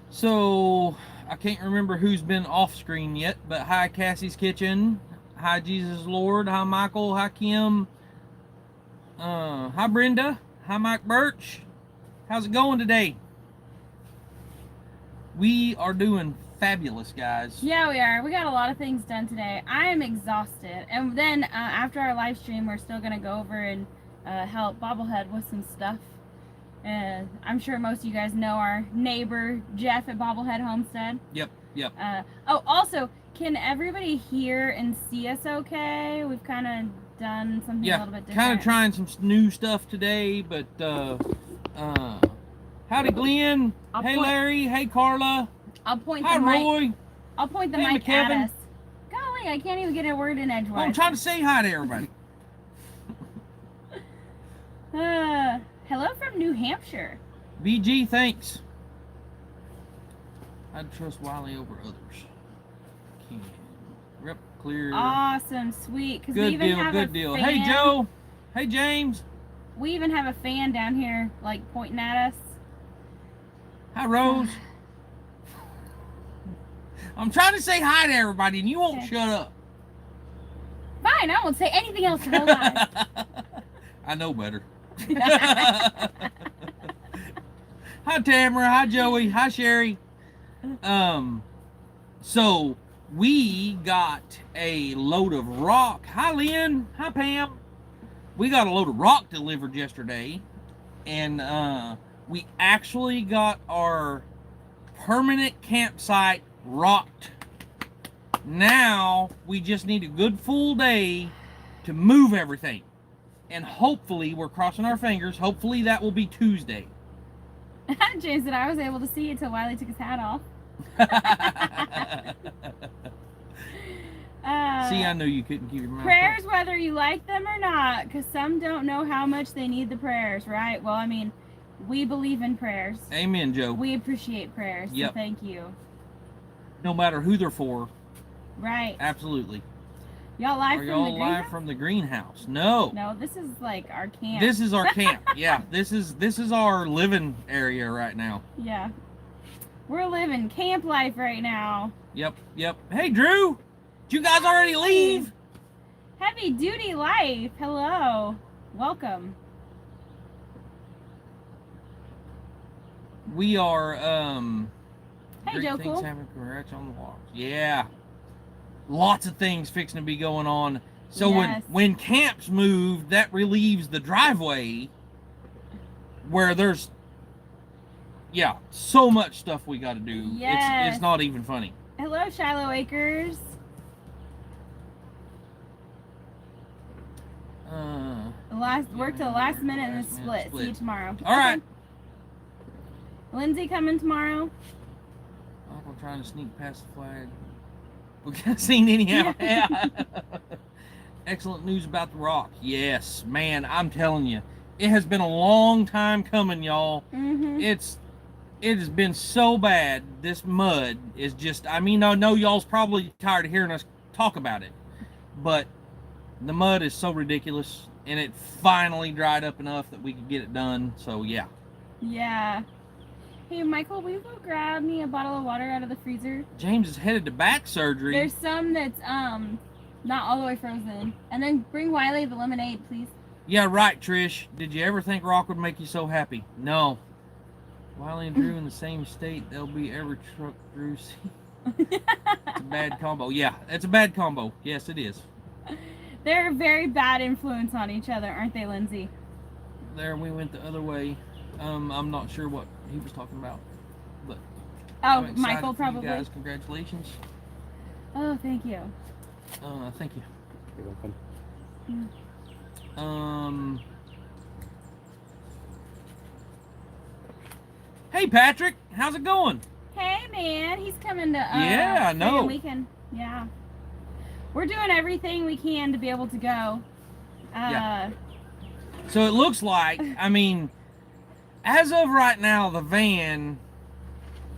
So, I can't remember who's been off screen yet, but hi Cassie's Kitchen, hi Jesus Lord, hi Michael, hi Kim, hi Brenda, hi Mike Birch. How's it going today? We are doing fabulous, guys. Yeah, we are. We got a lot of things done today. I am exhausted. And then after our live stream, we're still going to go over and help Bobblehead with some stuff. And I'm sure most of you guys know our neighbor, Jeff at Bobblehead Homestead. Yep. Oh, also, can everybody hear and see us okay? We've kind of done something a little bit different. Kind of trying some new stuff today, but howdy Glenn, hey Larry, hey Carla, I'll point hi the Roy. mic. I'll point the Hey, mic McKevin. at us. Golly, I can't even get a word in edgewise. Well, I'm trying to say hi to everybody. Hello from New Hampshire. BG, thanks. I'd trust Wiley over others. Can. Rep clear. Awesome, sweet. Good we even deal, have good a deal. Fan. Hey Joe. Hey James. We even have a fan down here, like pointing at us. Hi Rose. I'm trying to say hi to everybody and you won't shut up. Fine, I won't say anything else the whole time. I know better. Hi Tamara, hi Joey, hi Sherry. So we got a load of rock. Hi Lynn, hi Pam. We got a load of rock delivered yesterday, and we actually got our permanent campsite rocked. Now we just need a good full day to move everything, and hopefully, we're crossing our fingers, hopefully that will be Tuesday. James and I was able to see it till Wiley took his hat off. See, I knew you couldn't keep your mouth prayers shut. Whether you like them or not, because some don't know how much they need the prayers, right? Well, I mean, we believe in prayers. Amen, Joe. We appreciate prayers, yep. So thank you. No matter who they're for. Right. Absolutely. Y'all live Are from y'all the greenhouse? live from the greenhouse? No. No, this is like our camp. This is our camp. Yeah, this is our living area right now. Yeah. We're living camp life right now. Yep. Hey, Drew. Did you guys already leave? Heavy duty life. Hello. Welcome. We are Hey, great Joe things Cool. happening. Congrats on the walks. Yeah. Lots of things fixing to be going on. So yes. when camps move, that relieves the driveway where there's so much stuff we got to do. Yes. It's not even funny. Hello, Shiloh Acres. Work till the last minute and then split. See you tomorrow. All right. Lindsay coming tomorrow. I'm trying to sneak past the flag. We got seen anyhow. Yeah. Excellent news about the rock. Yes, man, I'm telling you, it has been a long time coming, y'all. Mm-hmm. It has been so bad. This mud is just, I mean, I know y'all's probably tired of hearing us talk about it, but the mud is so ridiculous, and it finally dried up enough that we could get it done, so yeah. Yeah. Hey, Michael, will you go grab me a bottle of water out of the freezer? James is headed to back surgery. There's some that's not all the way frozen. And then bring Wiley the lemonade, please. Yeah, right, Trish. Did you ever think rock would make you so happy? No. Wiley and Drew in the same state, they'll be every truck Drew sees. It's a bad combo. Yeah, it's a bad combo. Yes, it is. They're a very bad influence on each other, aren't they, Lindsay? There, we went the other way. I'm not sure what he was talking about, but oh, Michael probably. You guys, congratulations. Oh, thank you. Thank you. You're welcome. Yeah. Hey Patrick, how's it going? Hey man, he's coming to yeah, I know. Weekend. Yeah. We're doing everything we can to be able to go. Yeah. So it looks like, I mean, as of right now, the van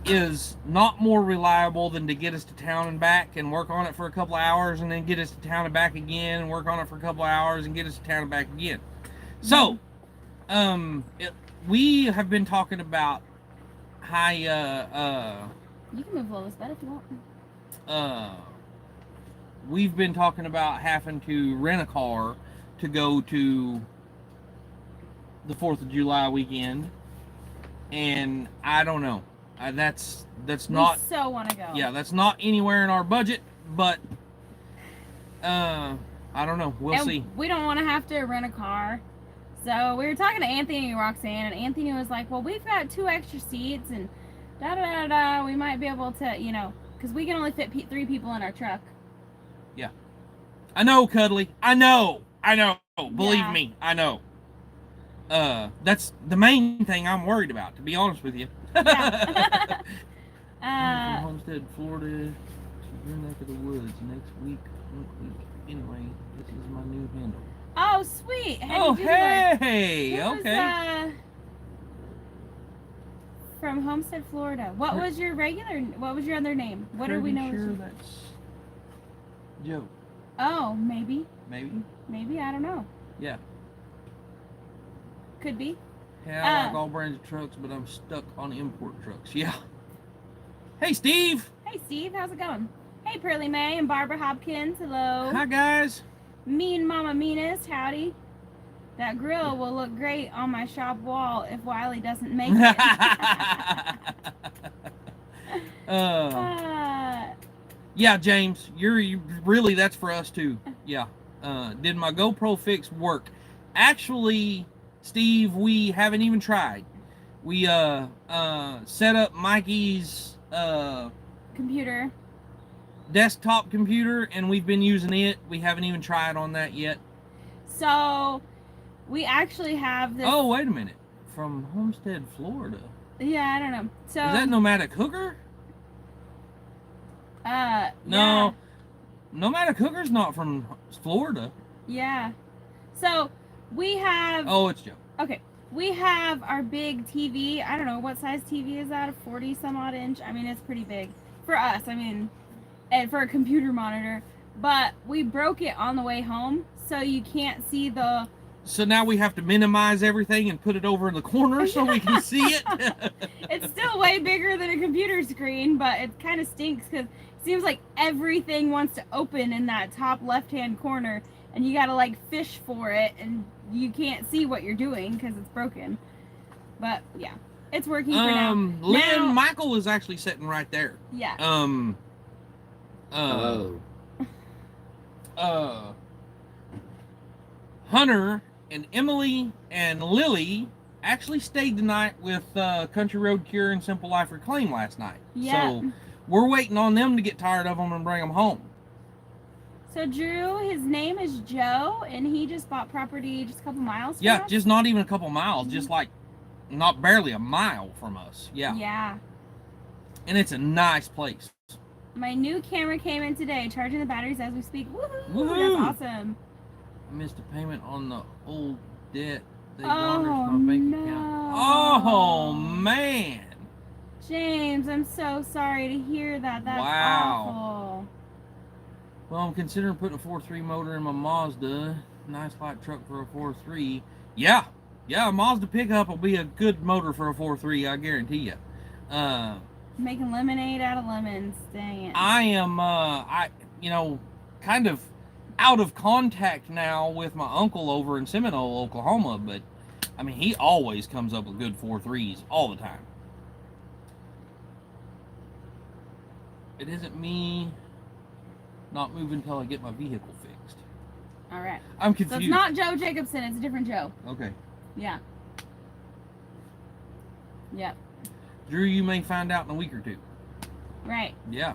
is not more reliable than to get us to town and back and work on it for a couple of hours and then get us to town and back again and work on it for a couple of hours and get us to town and back again. So, we have been talking about high You can move a little bit if you want. we've been talking about having to rent a car to go to the 4th of July weekend, and I don't know. That's not. We so want to go. Yeah, that's not anywhere in our budget, but I don't know. We'll see. We don't want to have to rent a car. So we were talking to Anthony and Roxanne, and Anthony was like, well, we've got 2 extra seats, and da-da-da-da, we might be able to, you know, because we can only fit 3 people in our truck. Yeah. I know, Cuddly. I know. Believe me, I know. That's the main thing I'm worried about, to be honest with you. Yeah. I'm from Homestead, Florida, to your neck of the woods next week. Anyway, this is my new handle. Oh, sweet. Oh, hey. Who Okay. was, from Homestead, Florida. What was your other name? What do we know? Pretty sure that's Joe. Oh, maybe. Maybe, I don't know. yeah. Could be. Yeah, I like all brands of trucks, but I'm stuck on import trucks. Yeah. Hey, Steve. Hey, Steve. How's it going? Hey, Pearly May and Barbara Hopkins. Hello. Hi, guys. Mean Mama Meanest. Howdy. That grill will look great on my shop wall if Wiley doesn't make it. Yeah, James, you really, that's for us too. Yeah. Did my GoPro fix work? Actually, Steve, we haven't even tried. We set up Mikey's computer, desktop computer, and we've been using it. We haven't even tried on that yet. So we actually have this. Oh, wait a minute. From Homestead, Florida. Yeah, I don't know. So is that Nomadic Hooker? No. Yeah. Nomadic Hooker's not from Florida. Yeah. So we have. Oh, it's Joe. Okay. We have our big TV. I don't know what size TV is that, a 40 some odd inch. I mean, it's pretty big for us. I mean, and for a computer monitor. But we broke it on the way home, so you can't see the. So now we have to minimize everything and put it over in the corner so we can see it. It's still way bigger than a computer screen, but it kind of stinks because it seems like everything wants to open in that top left-hand corner, and you gotta like fish for it, and you can't see what you're doing because it's broken. But yeah, it's working for now. Lynn, Michael is actually sitting right there. Yeah. Hunter and Emily and Lily actually stayed the night with Country Road Cure and Simple Life Reclaim last night. Yeah. So we're waiting on them to get tired of them and bring them home. So Drew, his name is Joe, and he just bought property just a couple miles from us? Just not even a couple miles, just like not barely a mile from us. Yeah. Yeah. And it's a nice place. My new camera came in today, charging the batteries as we speak. Woohoo! Woohoo! That's awesome. I missed a payment on the old debt. They Oh, garnished my bank account. Oh, man. James, I'm so sorry to hear that. That's awful. Well, I'm considering putting a 4.3 motor in my Mazda. Nice light truck for a 4.3. Yeah, a Mazda pickup will be a good motor for a 4.3, I guarantee you. Making lemonade out of lemons. Dang it. I am, kind of out of contact now with my uncle over in Seminole, Oklahoma, but, I mean, he always comes up with good 4.3s all the time. It isn't me not moving until I get my vehicle fixed. All right. I'm confused. So it's not Joe Jacobson. It's a different Joe. Okay. Yeah. Yep. Drew, you may find out in a week or two. Right. Yeah.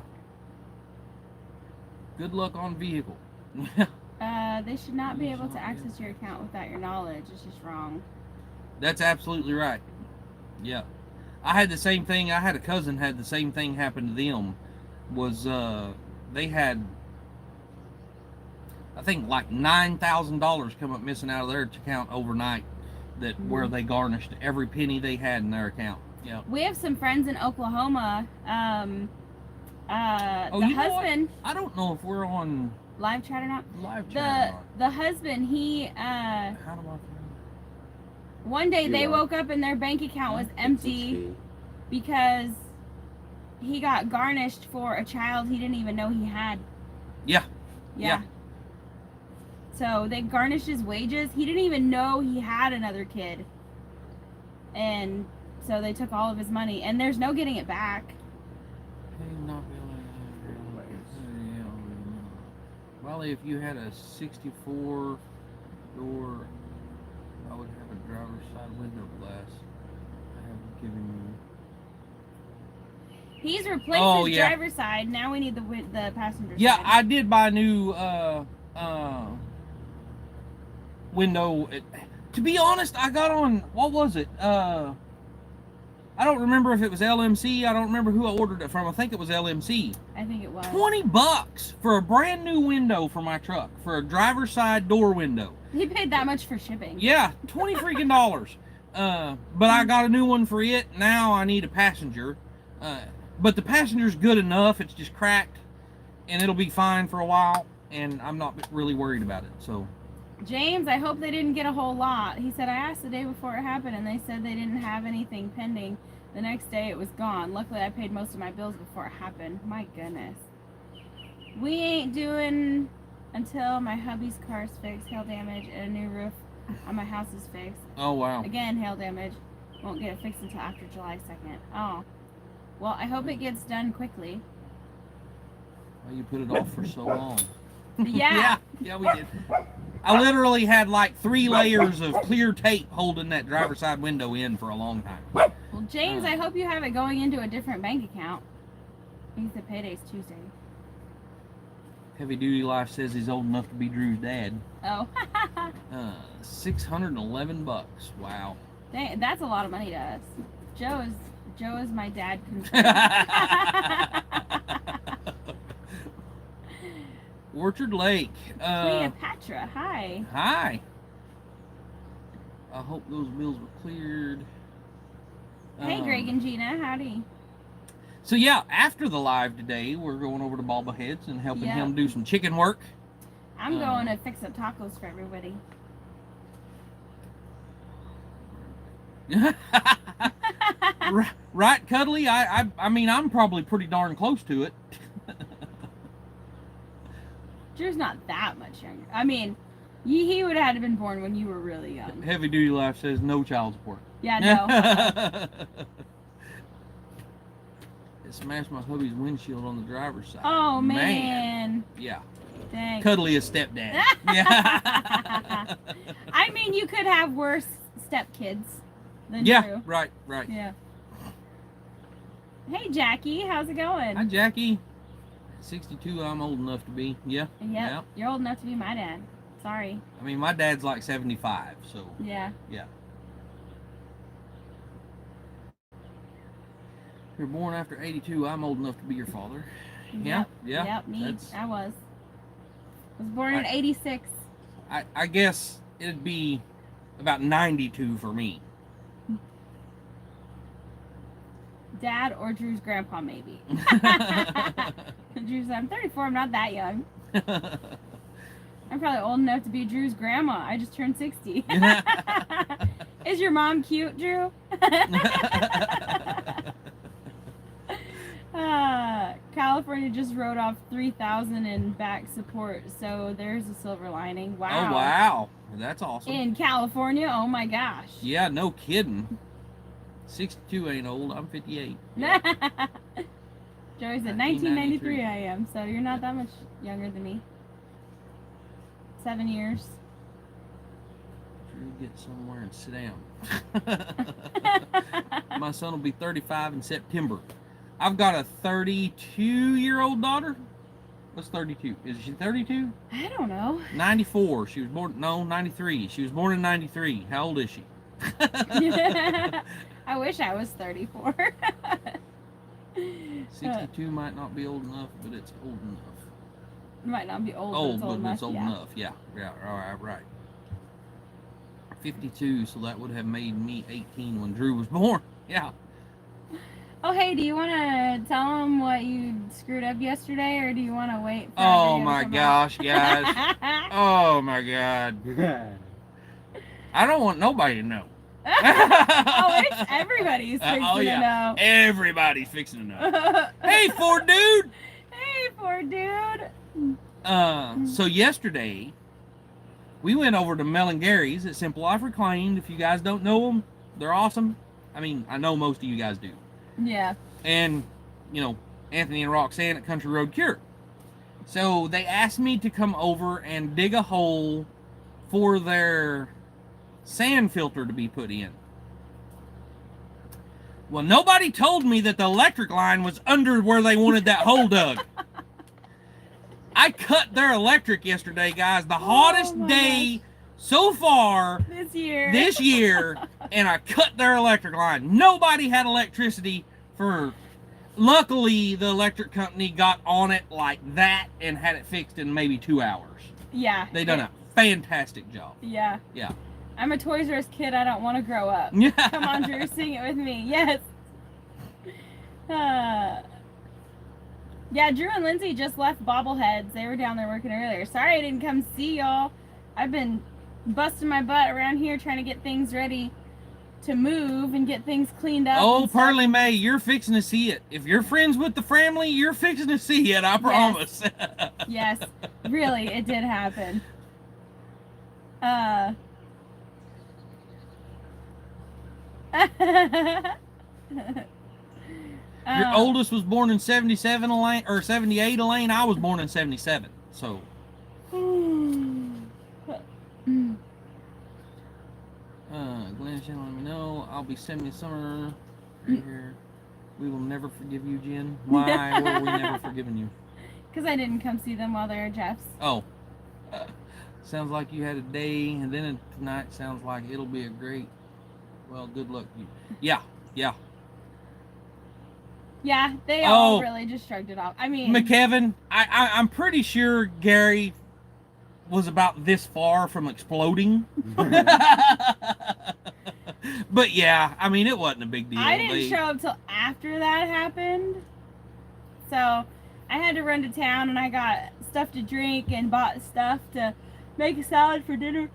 Good luck on vehicle. They should not be able to access your account without your knowledge. It's just wrong. That's absolutely right. Yeah. I had the same thing. I had a cousin had the same thing happen to them. They had, I think, like $9,000 come up missing out of their account overnight. Where they garnished every penny they had in their account. Yeah. We have some friends in Oklahoma. The husband. I don't know if we're on live chat or not. Live chat or not. The husband, he How do I find One day they woke up and their bank account was empty because he got garnished for a child he didn't even know he had. Yeah. So they garnished his wages. He didn't even know he had another kid. And so they took all of his money. And there's no getting it back. Well, if you had a 64 door, I would have a driver's side window glass. I haven't given you. He's replaced his driver's side. Now we need the passenger side. Yeah, I did buy a new window. To be honest, I got on, what was it? I don't remember if it was LMC. I don't remember who I ordered it from. I think it was LMC. I think it was. $20 for a brand new window for my truck, for a driver's side door window. He paid that much for shipping. Yeah, $20 freaking dollars. But I got a new one for it. Now I need a passenger. But the passenger's good enough. It's just cracked, and it'll be fine for a while. And I'm not really worried about it. So. James, I hope they didn't get a whole lot. He said, I asked the day before it happened, and they said they didn't have anything pending. The next day, it was gone. Luckily, I paid most of my bills before it happened. My goodness. We ain't doing until my hubby's car's fixed, hail damage, and a new roof on my house is fixed. Oh, wow. Again, hail damage. Won't get it fixed until after July 2nd. Oh. Well, I hope it gets done quickly. Well, you put it off for so long. Yeah. Yeah, we did. I literally had like 3 layers of clear tape holding that driver's side window in for a long time. Well, James, I hope you have it going into a different bank account. I think the payday's Tuesday. Heavy Duty Life says he's old enough to be Drew's dad. Oh. $611. Wow. Dang, that's a lot of money to us. Joe is my dad. Orchard Lake. Cleopatra, hi. Hi. I hope those bills were cleared. Hey, Greg and Gina, howdy. So yeah, after the live today, we're going over to Bobbleheads and helping him do some chicken work. I'm going to fix up tacos for everybody. Right, Cuddly? I mean, I'm probably pretty darn close to it. Drew's not that much younger. I mean, he would have had to been born when you were really young. Heavy Duty Life says no child support. Yeah, no. It smashed my hubby's windshield on the driver's side. Oh, man. Yeah. Dang. Cuddly a stepdad. Yeah. I mean, you could have worse stepkids than Drew. Right. Yeah. Hey, Jackie, how's it going? Hi, Jackie. 62, I'm old enough to be. Yeah. Yep. You're old enough to be my dad. Sorry. I mean, my dad's like 75, so. Yeah. You're born after 82, I'm old enough to be your father. Yep, me. I was born in 86. I guess it'd be about 92 for me. Dad or Drew's grandpa, maybe. Drew said, I'm 34, I'm not that young. I'm probably old enough to be Drew's grandma. I just turned 60. Is your mom cute, Drew? California just wrote off $3,000 in back support, so there's a silver lining. Wow. Oh, wow. That's awesome. In California? Oh, my gosh. Yeah, no kidding. 62 ain't old. I'm 58. Joey said 1993 I am, so you're not that much younger than me. 7 years. Drew, get somewhere and sit down. My son will be 35 in September. I've got a 32-year-old daughter. What's 32? Is she 32? I don't know. 94. She was born, no, 93. She was born in 93. How old is she? I wish I was 34. 62 might not be old enough, but it's old enough. It might not be old, but it's old enough. Yeah, right. 52, so that would have made me 18 when Drew was born. Yeah. Oh, hey, do you want to tell them what you screwed up yesterday, or do you want to wait for Oh, my gosh, guys. Oh, my God. I don't want nobody to know. Oh, it's everybody's fixing oh yeah, to know. everybody's fixing to know. Hey, Ford dude. Hey, poor dude. So yesterday, we went over to Mel and Gary's at Simple Life Reclaimed. If you guys don't know them, they're awesome. I mean, I know most of you guys do. Yeah. And, you know, Anthony and Roxanne at Country Road Cure. So they asked me to come over and dig a hole for their sand filter to be put in. Well, nobody told me that the electric line was under where they wanted that hole dug. I cut their electric yesterday, guys. The hottest day so far this year, and I cut their electric line. Nobody had electricity for... Luckily, the electric company got on it like that and had it fixed in maybe 2 hours. Yeah. They done a fantastic job. Yeah. Yeah. I'm a Toys R Us kid. I don't want to grow up. Yeah. Come on, Drew, sing it with me. Yes. Yeah, Drew and Lindsay just left Bobbleheads. They were down there working earlier. Sorry I didn't come see y'all. I've been busting my butt around here trying to get things ready to move and get things cleaned up. Oh, Pearly May, you're fixing to see it. If you're friends with the family, you're fixing to see it, I promise. Yes, really, it did happen. Your oldest was born in 77, Elaine, or 78, Elaine. I was born in 77, so. Glenn, let me know. I'll be sending summer here. We will never forgive you, Jen. Why were we never forgiving you? Because I didn't come see them while they were at Jeff's. Oh. Sounds like you had a day, and then tonight sounds like it'll be a great, well, good luck to you. Yeah. Yeah, they all really just shrugged it off. I mean... McKevin, I'm pretty sure Gary was about this far from exploding. But yeah, I mean, it wasn't a big deal. I didn't show up till after that happened. So I had to run to town and I got stuff to drink and bought stuff to make a salad for dinner.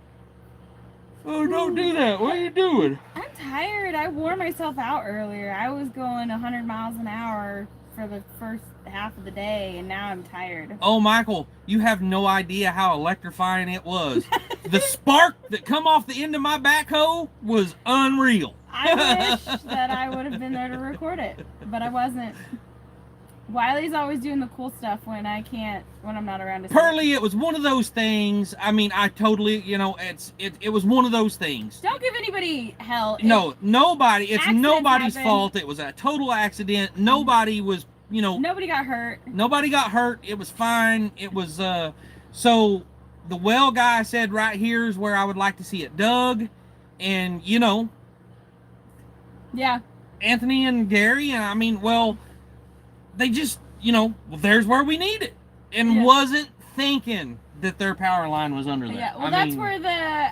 Oh, don't do that. What are you doing? I'm tired. I wore myself out earlier. I was going 100 miles an hour for the first half of the day, and now I'm tired. Oh, Michael, you have no idea how electrifying it was. The spark that come off the end of my backhoe was unreal. I wish that I would have been there to record it, but I wasn't. Wiley's always doing the cool stuff when I'm not around to see Pearly, it was one of those things. I mean, I totally, it was one of those things. Don't give anybody hell. No, nobody. It's nobody's happen. fault. It was a total accident. Nobody was, Nobody got hurt. Nobody got hurt. It was fine. It was, so the well guy said right here is where I would like to see it dug. And, Yeah. Anthony and Gary, and I mean, well, they just, well, there's where we need it. And wasn't thinking that their power line was under there. Yeah, well, that's where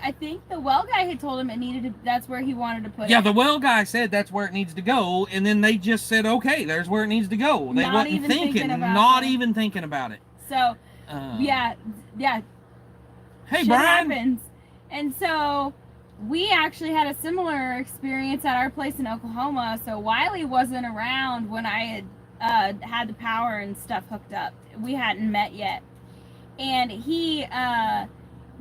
I think the well guy had told him that's where he wanted to put it. Yeah, the well guy said that's where it needs to go, and then they just said, okay, there's where it needs to go. They wasn't even thinking about it. So, yeah. Hey, shit Brian. happens. And so, we actually had a similar experience at our place in Oklahoma. So, Wiley wasn't around when I had the power and stuff hooked up. We hadn't met yet. And we had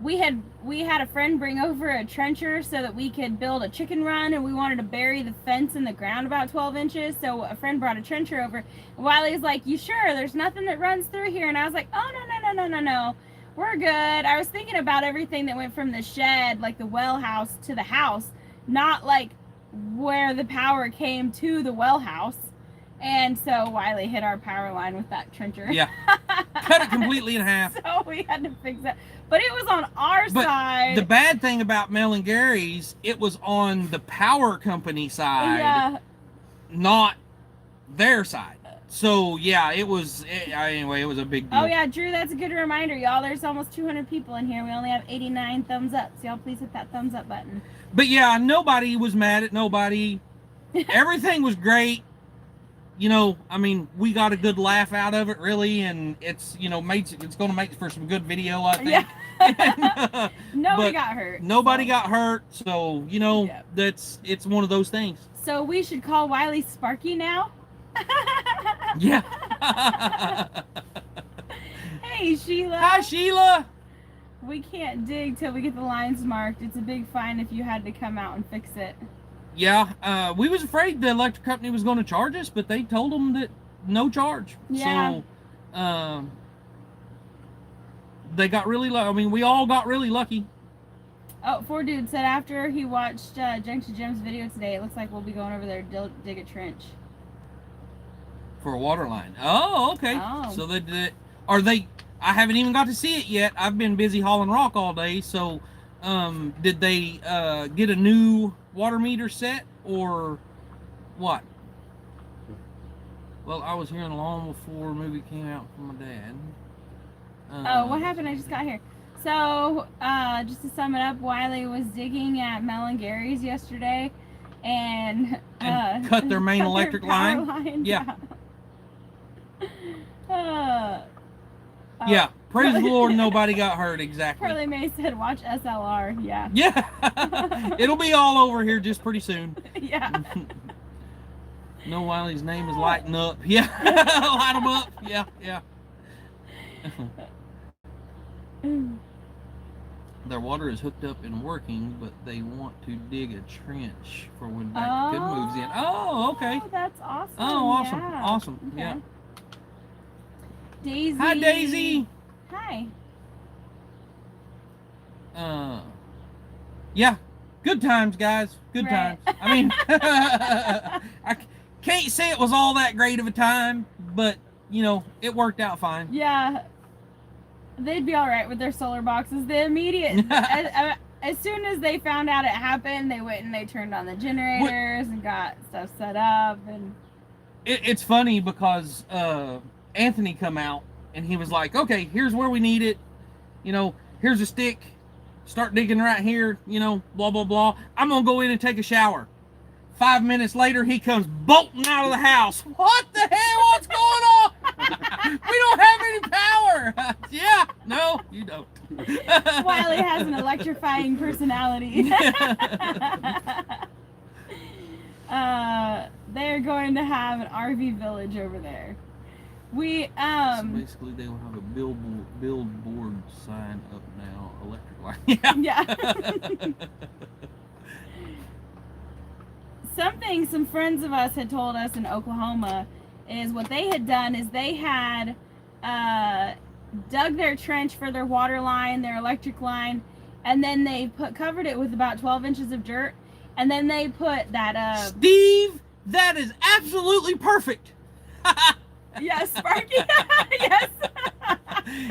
a friend bring over a trencher so that we could build a chicken run, and we wanted to bury the fence in the ground about 12 inches. So a friend brought a trencher over. Wiley's like, "You sure? There's nothing that runs through here." And I was like, "Oh, no. We're good." I was thinking about everything that went from the shed, like the well house, to the house, not like where the power came to the well house. And so Wiley hit our power line with that trencher. Yeah. Cut it completely in half. So we had to fix that. But it was on our side. The bad thing about Mel and Gary's, it was on the power company side, not their side. So, yeah, anyway, it was a big deal. Oh, yeah, Drew, that's a good reminder, y'all. There's almost 200 people in here. We only have 89 thumbs up. So y'all please hit that thumbs up button. But, yeah, nobody was mad at nobody. Everything was great. I mean, we got a good laugh out of it, really, and it's, it's going to make for some good video, I think. Yeah. Nobody but got hurt. Nobody so. got hurt, so you know Yep. it's one of those things. So we should call Wiley Sparky now. Yeah. Hey Sheila. Hi Sheila. We can't dig till we get the lines marked. It's a big fine if you had to come out and fix it. Yeah, we was afraid the electric company was going to charge us, but they told them that no charge. Yeah. So, they got really lucky. I mean, we all got really lucky. Oh, Four Dude said after he watched Junction Jim's video today, it looks like we'll be going over there to dig a trench. For a water line. Oh, okay. Oh. So they did it. Are they? I haven't even got to see it yet. I've been busy hauling rock all day. So, did they get a new water meter set or what? Well, I was hearing long before a movie came out from my dad. Oh, what happened? I just got here. So, just to sum it up, Wiley was digging at Mel and Gary's yesterday, and cut their main electric power line. Yeah. Yeah. Praise the Lord, nobody got hurt. Exactly. Curly May said, "Watch SLR." Yeah. Yeah. It'll be all over here just pretty soon. Yeah. No, Wiley's name is lighting up. Yeah. Light them up. Yeah. Yeah. Their water is hooked up and working, but they want to dig a trench for when Back to Good moves in. Oh, okay. Oh, that's awesome. Oh, awesome. Yeah. Awesome. Okay. Yeah. Daisy. Hi, Daisy. Hi. Yeah. Good times, guys. Good Right. times. I mean, I can't say it was all that great of a time, but, you know, it worked out fine. Yeah. They'd be all right with their solar boxes. The immediate, as soon as they found out it happened, they went and they turned on the generators and got stuff set up. And it's funny because Anthony come out and he was like, okay, here's where we need it. You know, here's a stick. Start digging right here, you know, blah, blah, blah. I'm going to go in and take a shower. 5 minutes later, he comes bolting out of the house. What the hell? What's going on? We don't have any power. Yeah, no, you don't. Wiley has an electrifying personality. They're going to have an RV village over there. We So basically, they will have a billboard sign up now, electric line. Yeah. Something some friends of us had told us in Oklahoma is what they had done is they had dug their trench for their water line, their electric line, and then they covered it with about 12 inches of dirt, and then they put that Steve, that is absolutely perfect. yes, Sparky. Yes.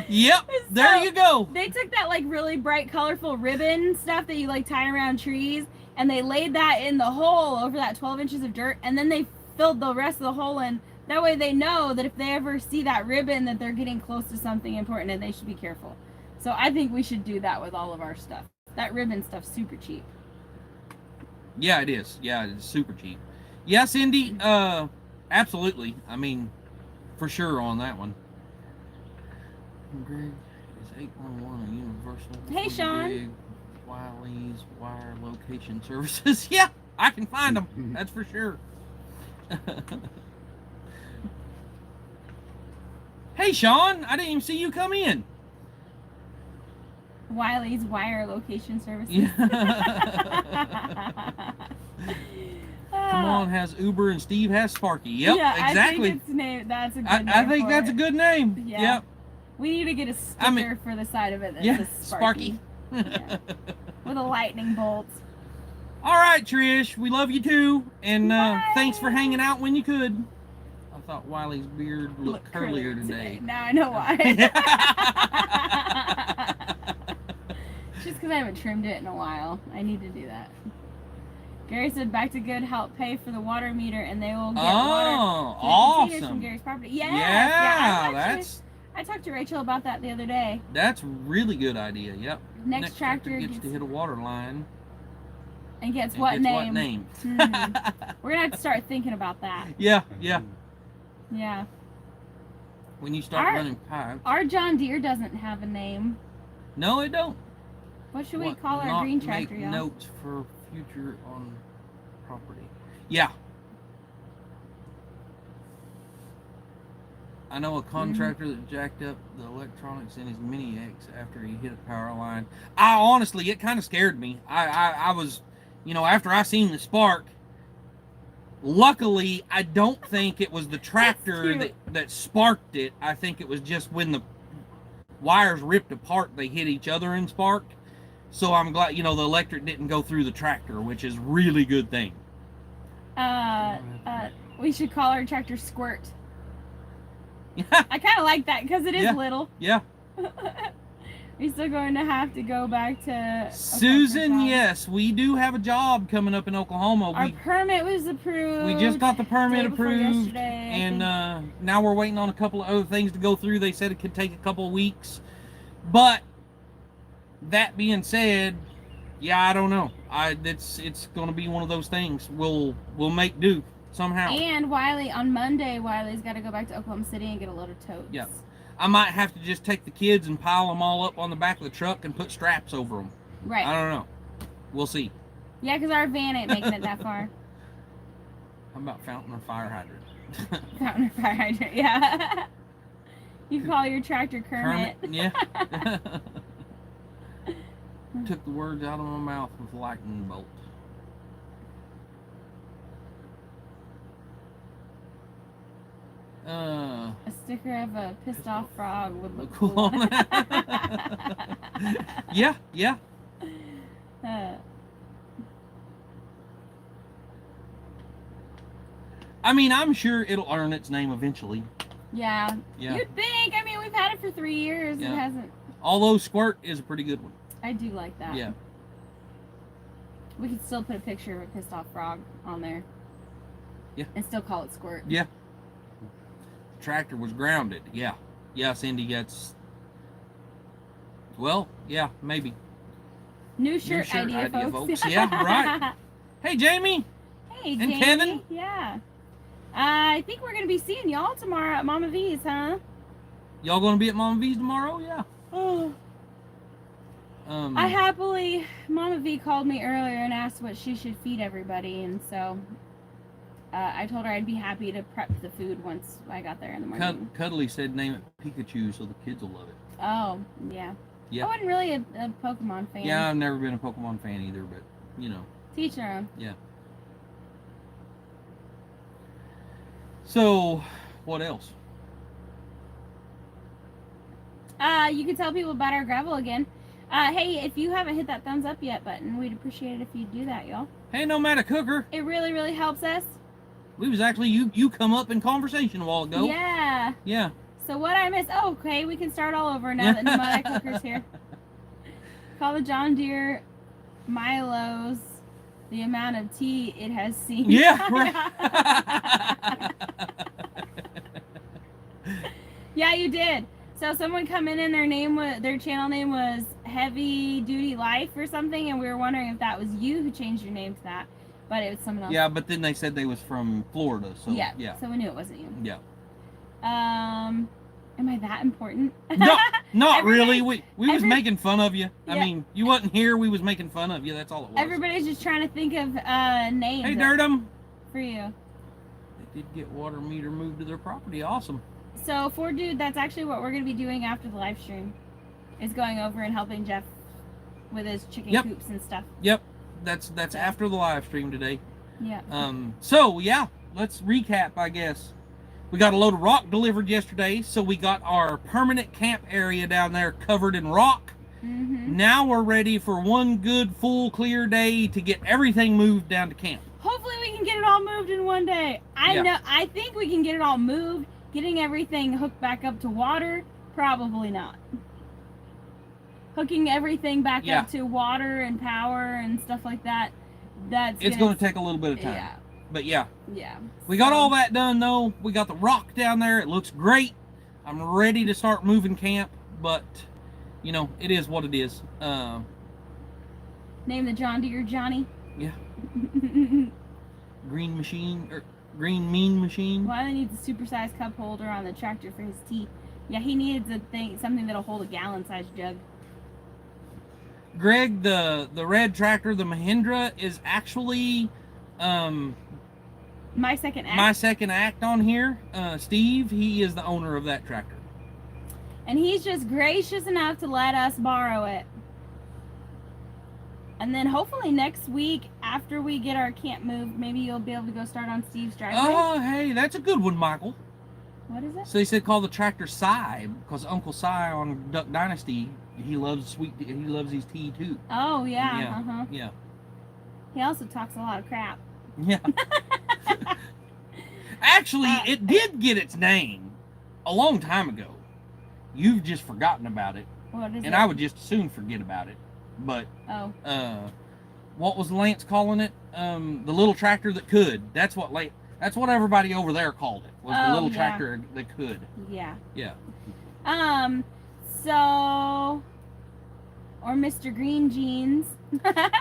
Yep, there So, you go. They took that like really bright colorful ribbon stuff that you like tie around trees, and they laid that in the hole over that 12 inches of dirt, and then they filled the rest of the hole in. That way they know that if they ever see that ribbon that they're getting close to something important and they should be careful. So I think we should do that with all of our stuff. That ribbon stuff's super cheap. Yeah, it is. Yeah, it's super cheap. Yeah, Cindy, absolutely. I mean, for sure on that one. Greg, is 811 a universal? Hey, Sean. Big Wiley's wire location services. Yeah, I can find them. That's for sure. Hey, Sean, I didn't even see you come in. Wiley's wire location services. Yeah. Come on has Uber and Steve has Sparky. Yep, yeah, exactly. I think it's named, that's a good name I think for that's it. a good name. Yeah. Yep. We need to get a sticker for the side of it that Yeah, says Sparky. Yeah. With a lightning bolt. All right, Trish, we love you too, and Bye. thanks for hanging out when you could. I thought Wiley's beard looked curlier today. Now I know why. Just because I haven't trimmed it in a while. I need to do that. Gary said back to good help pay for the water meter and they will get water to the containers from Awesome. Gary's property. Yes, Yeah, I talked to Rachel about that the other day. that's really good idea. Yep. Next tractor gets to hit a water line. and gets and what gets name? What name? We're gonna have to start thinking about that. Yeah, yeah. Yeah. When you start running pipe. Our John Deere doesn't have a name. No, it don't. What should we What, call our not green tractor, make y'all? notes for future on property. Yeah. I know a contractor that jacked up the electronics in his Mini X after he hit a power line. I honestly, it kind of scared me. I was, after I seen the spark, luckily, I don't think it was the tractor that sparked it. I think it was just when the wires ripped apart, they hit each other and sparked. So I'm glad, the electric didn't go through the tractor, which is really good thing. We should call our tractor Squirt. Yeah. I kind of like that because it is little. Yeah. We're still going to have to go back to Susan. Yes, we do have a job coming up in Oklahoma. Our permit was approved. We just got the permit approved, yesterday, and now we're waiting on a couple of other things to go through. They said it could take a couple of weeks, but that being said, yeah, I don't know. It's going to be one of those things. We'll make do somehow. And Wiley's got to go back to Oklahoma City and get a load of totes. Yeah. I might have to just take the kids and pile them all up on the back of the truck and put straps over them. Right. I don't know. We'll see. Yeah, because our van ain't making it that far. How about fountain or fire hydrant? Fountain or fire hydrant, yeah. You call your tractor Kermit. Yeah. Took the words out of my mouth with lightning bolt. A sticker of a pissed off frog would look cool cool. on that. Yeah. I mean, I'm sure it'll earn its name eventually. Yeah. Yeah. You'd think. I mean, we've had it for 3 years. Yeah. It hasn't. Although Squirt is a pretty good one. I do like that. Yeah. We could still put a picture of a pissed off frog on there. Yeah. And still call it Squirt. Yeah. The tractor was grounded. Yeah. Yeah, Cindy gets. Well, yeah, maybe. New shirt idea, folks. Yeah, right. Hey, Jamie. Hey, and Jamie. Kevin. Yeah. I think we're going to be seeing y'all tomorrow at Mama V's, huh? Y'all going to be at Mama V's tomorrow? Yeah. Oh. Mama V called me earlier and asked what she should feed everybody, and so I told her I'd be happy to prep the food once I got there in the morning. Cuddly said name it Pikachu so the kids will love it. Oh, yeah. Yeah. I wasn't really a Pokemon fan. Yeah, I've never been a Pokemon fan either, but, Teach their own. Yeah. So, what else? You can tell people about our gravel again. Hey, if you haven't hit that thumbs up yet button, we'd appreciate it if you do that, y'all. Hey, Nomadic Cooker. It really, really helps us. We was actually, you come up in conversation a while ago. Yeah. Yeah. So what I missed, okay, we can start all over now that Nomadic Cooker's here. Call the John Deere Milo's the amount of tea it has seen. Yeah, right. Yeah, you did. So someone come in and their channel name was Heavy Duty Life or something, and we were wondering if that was you who changed your name to that, but it was someone else. Yeah, but then they said they was from Florida, so yeah. So we knew it wasn't you. Yeah. Am I that important? No, not really. We was every- making fun of you. Yeah. I mean, you wasn't here. We was making fun of you. That's all it was. Everybody's just trying to think of names. Hey, Dirtum. For you. They did get water meter moved to their property. Awesome. So, Dude, that's actually what we're going to be doing after the live stream. Is going over and helping Jeff with his chicken coops and stuff. Yep. That's after the live stream today. Yeah. So, yeah, let's recap, I guess. We got a load of rock delivered yesterday, so we got our permanent camp area down there covered in rock. Mm-hmm. Now we're ready for one good, full, clear day to get everything moved down to camp. Hopefully we can get it all moved in one day. I think we can get it all moved. Getting everything hooked back up to water, probably not. Hooking everything back up to water and power and stuff like that, it's going to take a little bit of time. Yeah. But yeah. Yeah. We got all that done, though. We got the rock down there. It looks great. I'm ready to start moving camp, but, it is what it is. Name the John Deere Johnny. Yeah. Green mean machine. Wiley needs a supersized cup holder on the tractor for his tea. Yeah, he needs something that'll hold a gallon-sized jug. Greg, the red tractor, the Mahindra, is actually My second act. my second act on here. Steve, he is the owner of that tractor. And he's just gracious enough to let us borrow it. And then hopefully next week, after we get our camp moved, maybe you'll be able to go start on Steve's driveway. Oh, hey, that's a good one, Michael. What is it? So they said call the tractor Cy because Uncle Cy on Duck Dynasty, he loves his tea too. Oh, yeah. Yeah. Uh-huh. Yeah. He also talks a lot of crap. Yeah. Actually, it did get its name a long time ago. You've just forgotten about it. What is it? And I would just as soon forget about it. But what was Lance calling it? The little tractor that could. That's what everybody over there called it. Was the little tractor that could. Yeah. Yeah. So, or Mr. Green Jeans.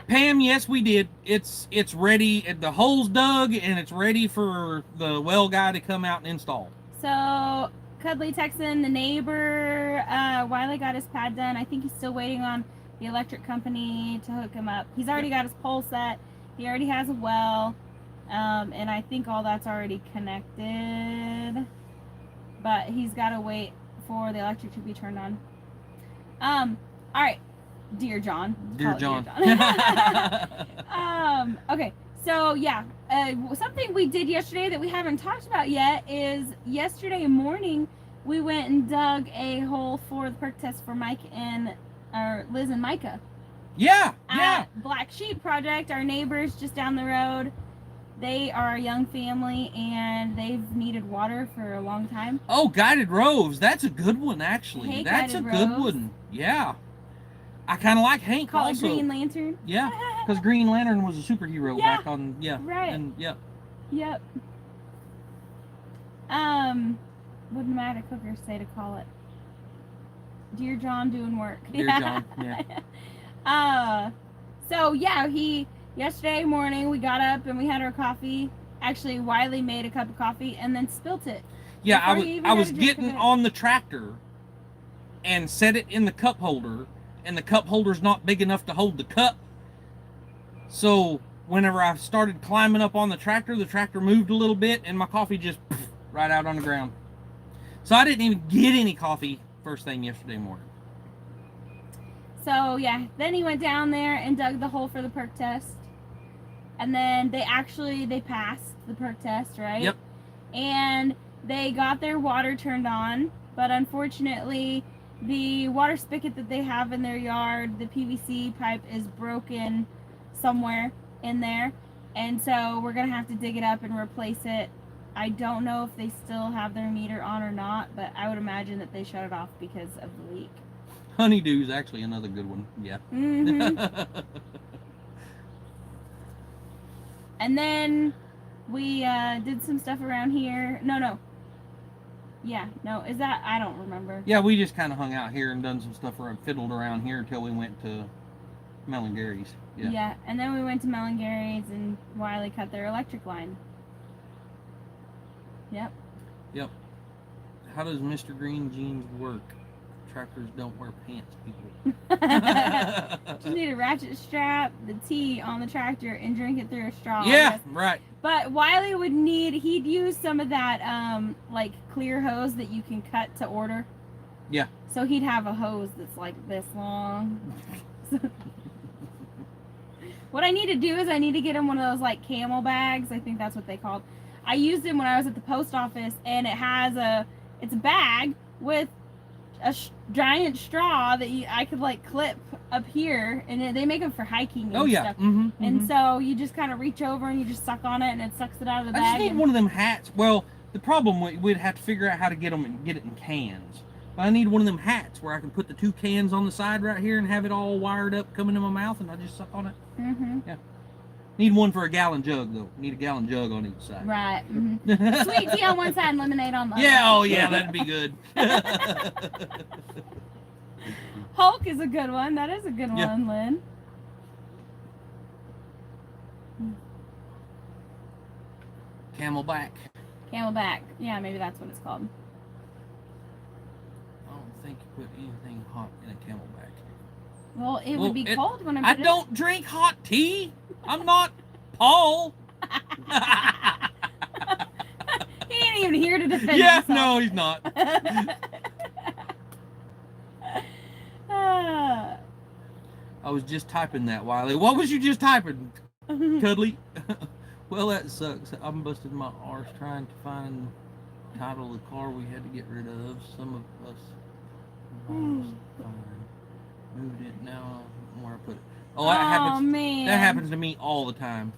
Pam, yes, we did. It's ready. The hole's dug and it's ready for the well guy to come out and install. So, Cuddly Texan, the neighbor, Wiley got his pad done. I think he's still waiting on the electric company to hook him up. He's already got his pole set. He already has a well. And I think all that's already connected. But he's got to wait for the electric to be turned on. All right. Dear John. Dear John. Okay. So, yeah. Something we did yesterday that we haven't talked about yet is yesterday morning we went and dug a hole for the perk test for Mike and Liz and Micah. Yeah. At Black Sheep Project, our neighbors just down the road. They are a young family and they've needed water for a long time. Oh, Guided Roves. That's a good one, actually. Hey, That's a Guided good Roves. one. Yeah. I kind of like Hank Call also. it Green Lantern. Yeah, because Green Lantern was a superhero Yeah. back on, Right. And Yep. What did Matt Cooker say to call it? Dear John doing work. Dear John, yeah. So yeah, yesterday morning we got up and we had our coffee. Actually, Wiley made a cup of coffee and then spilt it. Yeah, Before you even I had was a drink of getting it. on the tractor and set it in the cup holder, and the cup holder's not big enough to hold the cup. So whenever I started climbing up on the tractor moved a little bit, and my coffee just right out on the ground. So I didn't even get any coffee first thing yesterday morning. So yeah, then he went down there and dug the hole for the perk test. And then they passed the perk test, right? Yep. And they got their water turned on, but unfortunately the water spigot that they have in their yard, the PVC pipe is broken somewhere in there. And so we're going to have to dig it up and replace it. I don't know if they still have their meter on or not, but I would imagine that they shut it off because of the leak. Honeydew's actually another good one. Yeah. Mm-hmm. And then we did some stuff around here. No. Yeah, no, is that? I don't remember. Yeah, we just kind of hung out here and done some stuff around, fiddled around here until we went to Mel and Gary's. Yeah, and then we went to Mel and Gary's and Wiley cut their electric line. Yep. How does Mr. Green Jeans work? Tractors don't wear pants, people. Just need a ratchet strap, the T on the tractor, and drink it through a straw. Yeah, right. But Wiley he'd use some of that like clear hose that you can cut to order. Yeah. So he'd have a hose that's like this long. What I need to do is I need to get him one of those like camel bags. I think that's what they called. I used him when I was at the post office, and it's a bag with a giant straw that I could like clip up here, and they make them for hiking and stuff. Mm-hmm, And so you just kind of reach over and you just suck on it, and it sucks it out of the I bag. just need one of them hats. Well, the problem we'd have to figure out how to get it in cans. But I need one of them hats where I can put the two cans on the side right here and have it all wired up coming in my mouth, and I just suck on it. Mm-hmm. Yeah. Need one for a gallon jug though. Need a gallon jug on each side. Right. Mm-hmm. Sweet tea on one side and lemonade on the other. Yeah. Oh yeah, that'd be good. Hulk is a good one. That is a good one, Lynn. Camelback. Camelback. Yeah, maybe that's what it's called. I don't think you put anything hot in a camelback. Well, it would be cold when I don't drink hot tea. I'm not Paul. He ain't even here to defend Yeah, himself. no, he's not. I was just typing that, Wiley. What was you just typing, Cuddly? Well, that sucks. I'm busting my arse trying to find the title of the car we had to get rid of. Some of us moved it. Now where I put it. Oh, that happens. Man. That happens to me all the time.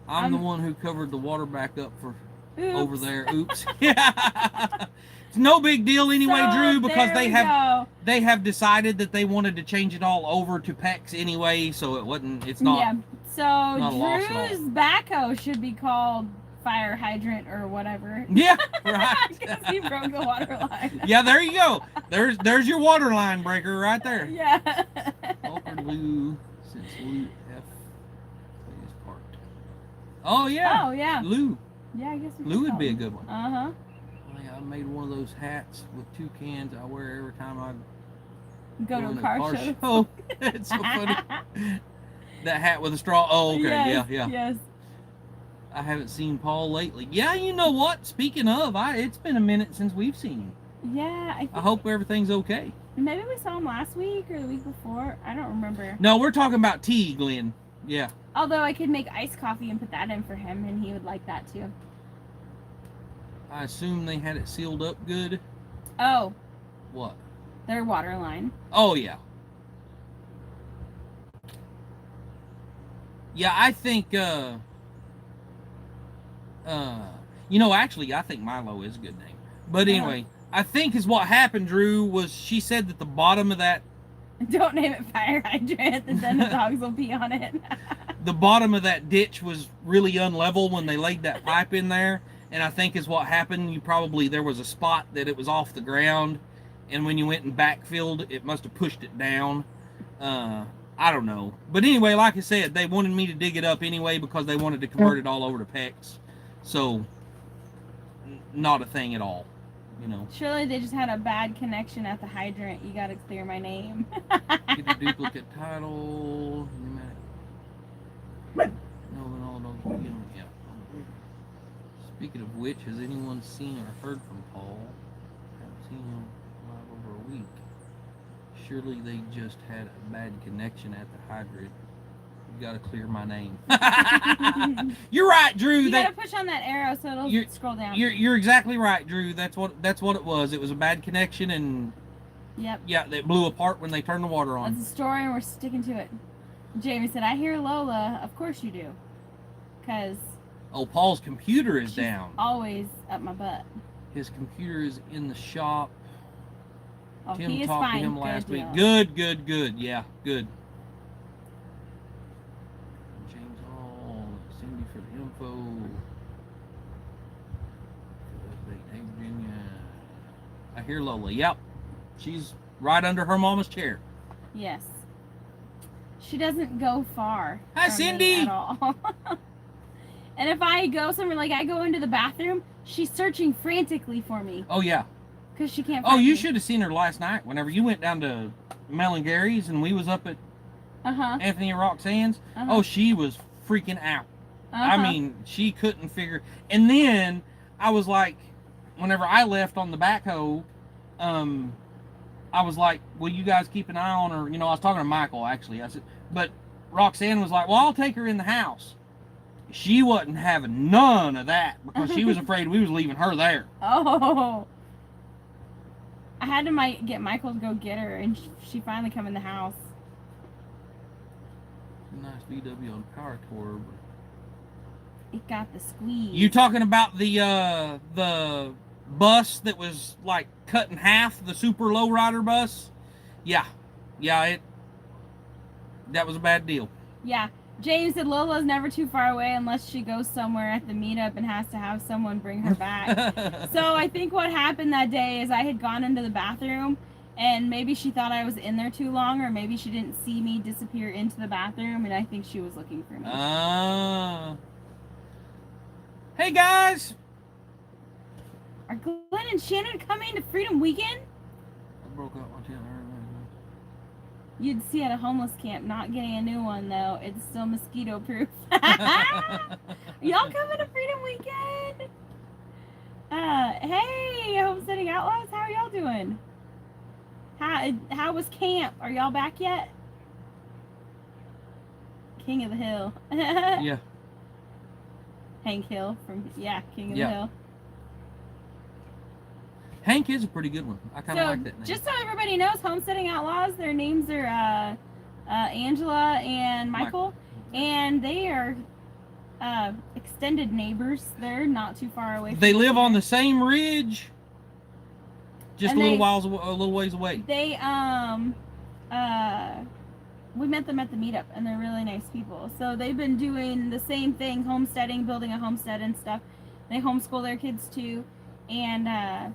I'm the one who covered the water back up for over there. Oops. Yeah. It's no big deal anyway, So, Drew, because there they have decided that they wanted to change it all over to PEX anyway, so it's not. Yeah. So not a loss at all. Drew's backhoe should be called fire hydrant or whatever. Yeah, right. Because he broke the water line. Yeah, there you go. There's your water line breaker right there. Yeah. Sulfur Lou, since Lou F is parked. Oh yeah. Oh yeah. Lou. Yeah, I guess Lou would be a good one. Uh-huh. I made one of those hats with 2 cans I wear every time I Go to a car show. Oh, it's so funny. That hat with a straw. Oh, okay. Yes, Yeah. Yes. I haven't seen Paul lately. Yeah, you know what? Speaking of, it's been a minute since we've seen him. Yeah, I hope everything's okay. Maybe we saw him last week or the week before. I don't remember. No, we're talking about tea, Glenn. Yeah. Although I could make iced coffee and put that in for him, and he would like that too. I assume they had it sealed up good. Oh. What? Their water line. Oh, yeah. Yeah, I think, actually, I think Milo is a good name. But anyway, I think is what happened, Drew, was she said that the bottom of that... Don't name it fire hydrant, and then the dogs will pee on it. The bottom of that ditch was really unlevel when they laid that pipe in there. And I think is what happened. There was a spot that it was off the ground. And when you went and backfilled, it must have pushed it down. I don't know. But anyway, like I said, they wanted me to dig it up anyway because they wanted to convert it all over to PEX. So, not a thing at all, you know. Surely they just had a bad connection at the hydrant. You gotta clear my name. Get the duplicate title. Yeah. Speaking of which, has anyone seen or heard from Paul? Haven't seen him live over a week. Surely they just had a bad connection at the hydrant. You gotta clear my name. You're right, Drew. You gotta push on that arrow so it'll scroll down. You're exactly right, Drew. That's what it was. It was a bad connection, and yep. Yeah, they blew apart when they turned the water on. That's a story, and we're sticking to it. Jamie said, "I hear Lola." Of course you do, because. Oh, Paul's computer is down. Always up my butt. His computer is in the shop. Oh, Tim he is talked fine. to him last week. Deal. Good. Yeah, good. James Hall, Cindy for the info. Hey, Virginia. I hear Lola. Yep. She's right under her mama's chair. Yes. She doesn't go far. Hi, Cindy. At all. And if I go somewhere, like I go into the bathroom, she's searching frantically for me. Oh, yeah. Because she can't find me. You should have seen her last night whenever you went down to Mel and Gary's and we was up at Anthony and Roxanne's. Oh, she was freaking out. I mean, she couldn't figure. And then I was like, whenever I left on the backhoe, I was like, will you guys keep an eye on her? You know, I was talking to Michael, actually. I said, but Roxanne was like, well, I'll take her in the house. She wasn't having none of that because she was afraid we was leaving her there. Oh. I had to get Michael to go get her, and she finally come in the house. Nice VW on power tour. It got the squeeze. You talking about the bus that was like cut in half, the super lowrider bus? Yeah, that was a bad deal. Yeah. James said Lola's never too far away unless she goes somewhere at the meetup and has to have someone bring her back. So I think what happened that day is I had gone into the bathroom and maybe she thought I was in there too long, or maybe she didn't see me disappear into the bathroom, and I think she was looking for me. Hey guys! Are Glenn and Shannon coming to Freedom Weekend? I broke out my channel. you'd see at a homeless camp. Not getting a new one though. It's still mosquito proof. Y'all coming to Freedom Weekend? Hey, Homesteading Outlaws, how are y'all doing? How was camp? Are y'all back yet? King of the Hill. Yeah. Hank Hill from King of the Yeah. Hill. Hank is a pretty good one. I kind of like that name. Just so everybody knows, Homesteading Outlaws, their names are Angela and Michael, and they are extended neighbors. They're not too far away. They live on the same ridge, just a little ways away. They we met them at the meetup, and they're really nice people. So they've been doing the same thing, homesteading, building a homestead and stuff. They homeschool their kids too, and I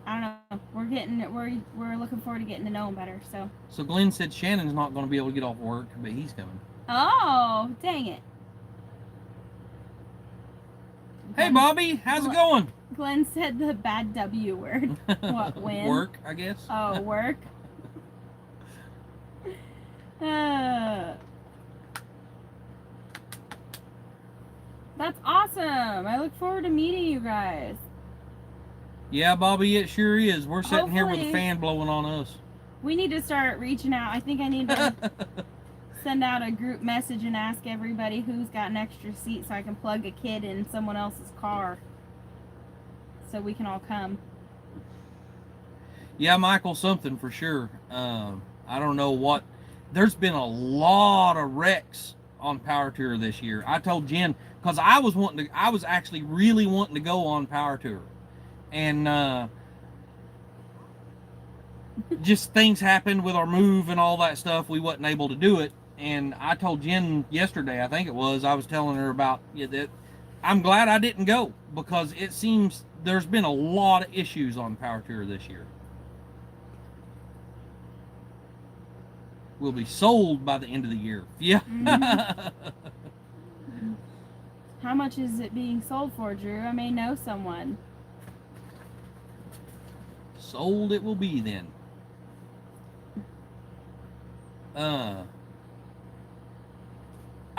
don't know. We're looking forward to getting to know them better. So Glenn said Shannon's not going to be able to get off work, but he's coming. Oh, dang it! Hey, Bobby, how's it going? Glenn said the bad W word. What, when? Work, I guess. Oh, work. That's awesome. I look forward to meeting you guys. Yeah, Bobby, it sure is. We're sitting here with a Hopefully- fan blowing on us. We need to start reaching out. I think I need to send out a group message and ask everybody who's got an extra seat so I can plug a kid in someone else's car so we can all come. Yeah, Michael, something for sure. I don't know what. There's been a lot of wrecks on Power Tour this year. I told Jen, because I was actually really wanting to go on Power Tour. And just things happened with our move and all that stuff. We wasn't able to do it. And I told Jen yesterday, I think it was, I was telling her about that I'm glad I didn't go, because it seems there's been a lot of issues on Power Tour this year. Will be sold by the end of the year. Yeah. Mm-hmm. How much is it being sold for, Drew? I may know someone. Sold it will be then.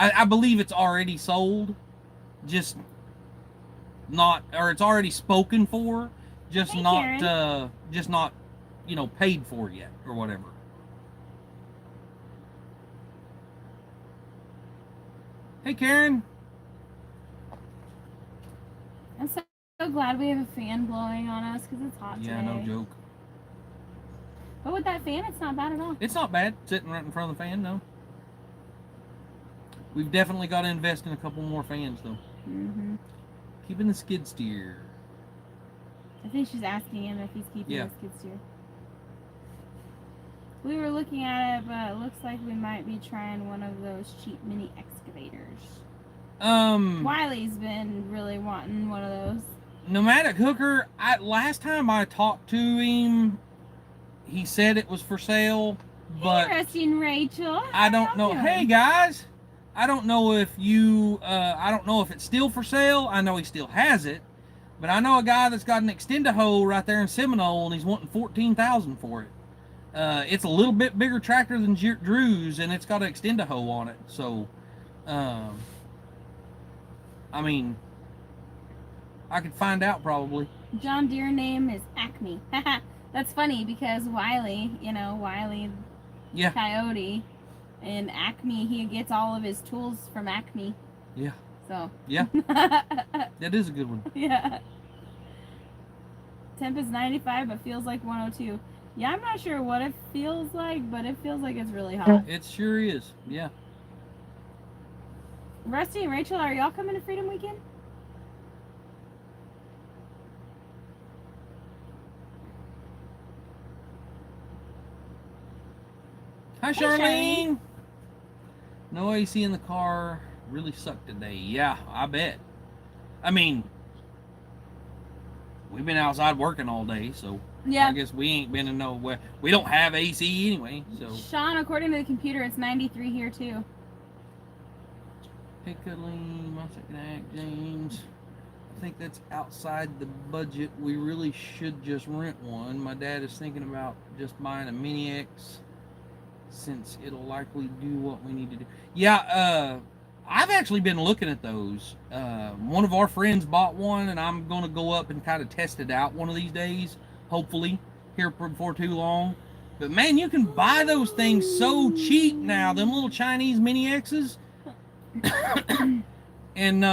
I believe it's already sold, just not, or it's already spoken for, just Hey, not, Karen. just not, paid for yet or whatever. Hey, Karen. I'm so glad we have a fan blowing on us because it's hot Yeah, today. no joke. But with that fan, it's not bad at all. It's not bad sitting right in front of the fan, no. We've definitely got to invest in a couple more fans, though. Mm-hmm. Keeping the skid steer. I think she's asking him if he's keeping Yeah. his kids here. We were looking at it, but it looks like we might be trying one of those cheap mini excavators. Wiley's been really wanting one of those. Nomadic Hooker, last time I talked to him, he said it was for sale, but Interesting, Rachel. I don't know. Hey, guys, I don't know if I don't know if it's still for sale. I know he still has it, but I know a guy that's got an Extend-A-Hoe right there in Seminole, and he's wanting $14,000 for it. It's a little bit bigger tractor than Drew's, and it's got an Extend-A-Hoe on it. So, I mean, I could find out probably. John Deere name is Acme. That's funny because Wiley, Yeah. Coyote, and Acme, he gets all of his tools from Acme. Yeah. So. Yeah. That is a good one. Yeah. Temp is 95, but feels like 102. Yeah, I'm not sure what it feels like, but it feels like it's really hot. It sure is. Yeah. Rusty and Rachel, are y'all coming to Freedom Weekend? Hi, Hey, Charlene. No AC in the car. Really sucked today. Yeah, I bet. I mean, we've been outside working all day, so Yeah. I guess we ain't been in nowhere. We don't have AC anyway, so. Sean, according to the computer, it's 93 here too. Hey, Kathleen, my second act, James. I think that's outside the budget. We really should just rent one. My dad is thinking about just buying a Mini X. since it'll likely do what we need to do. Yeah, I've actually been looking at those. One of our friends bought one, and I'm going to go up and kind of test it out one of these days, hopefully, here before too long. But man, you can buy those things so cheap now, them little Chinese mini X's. And,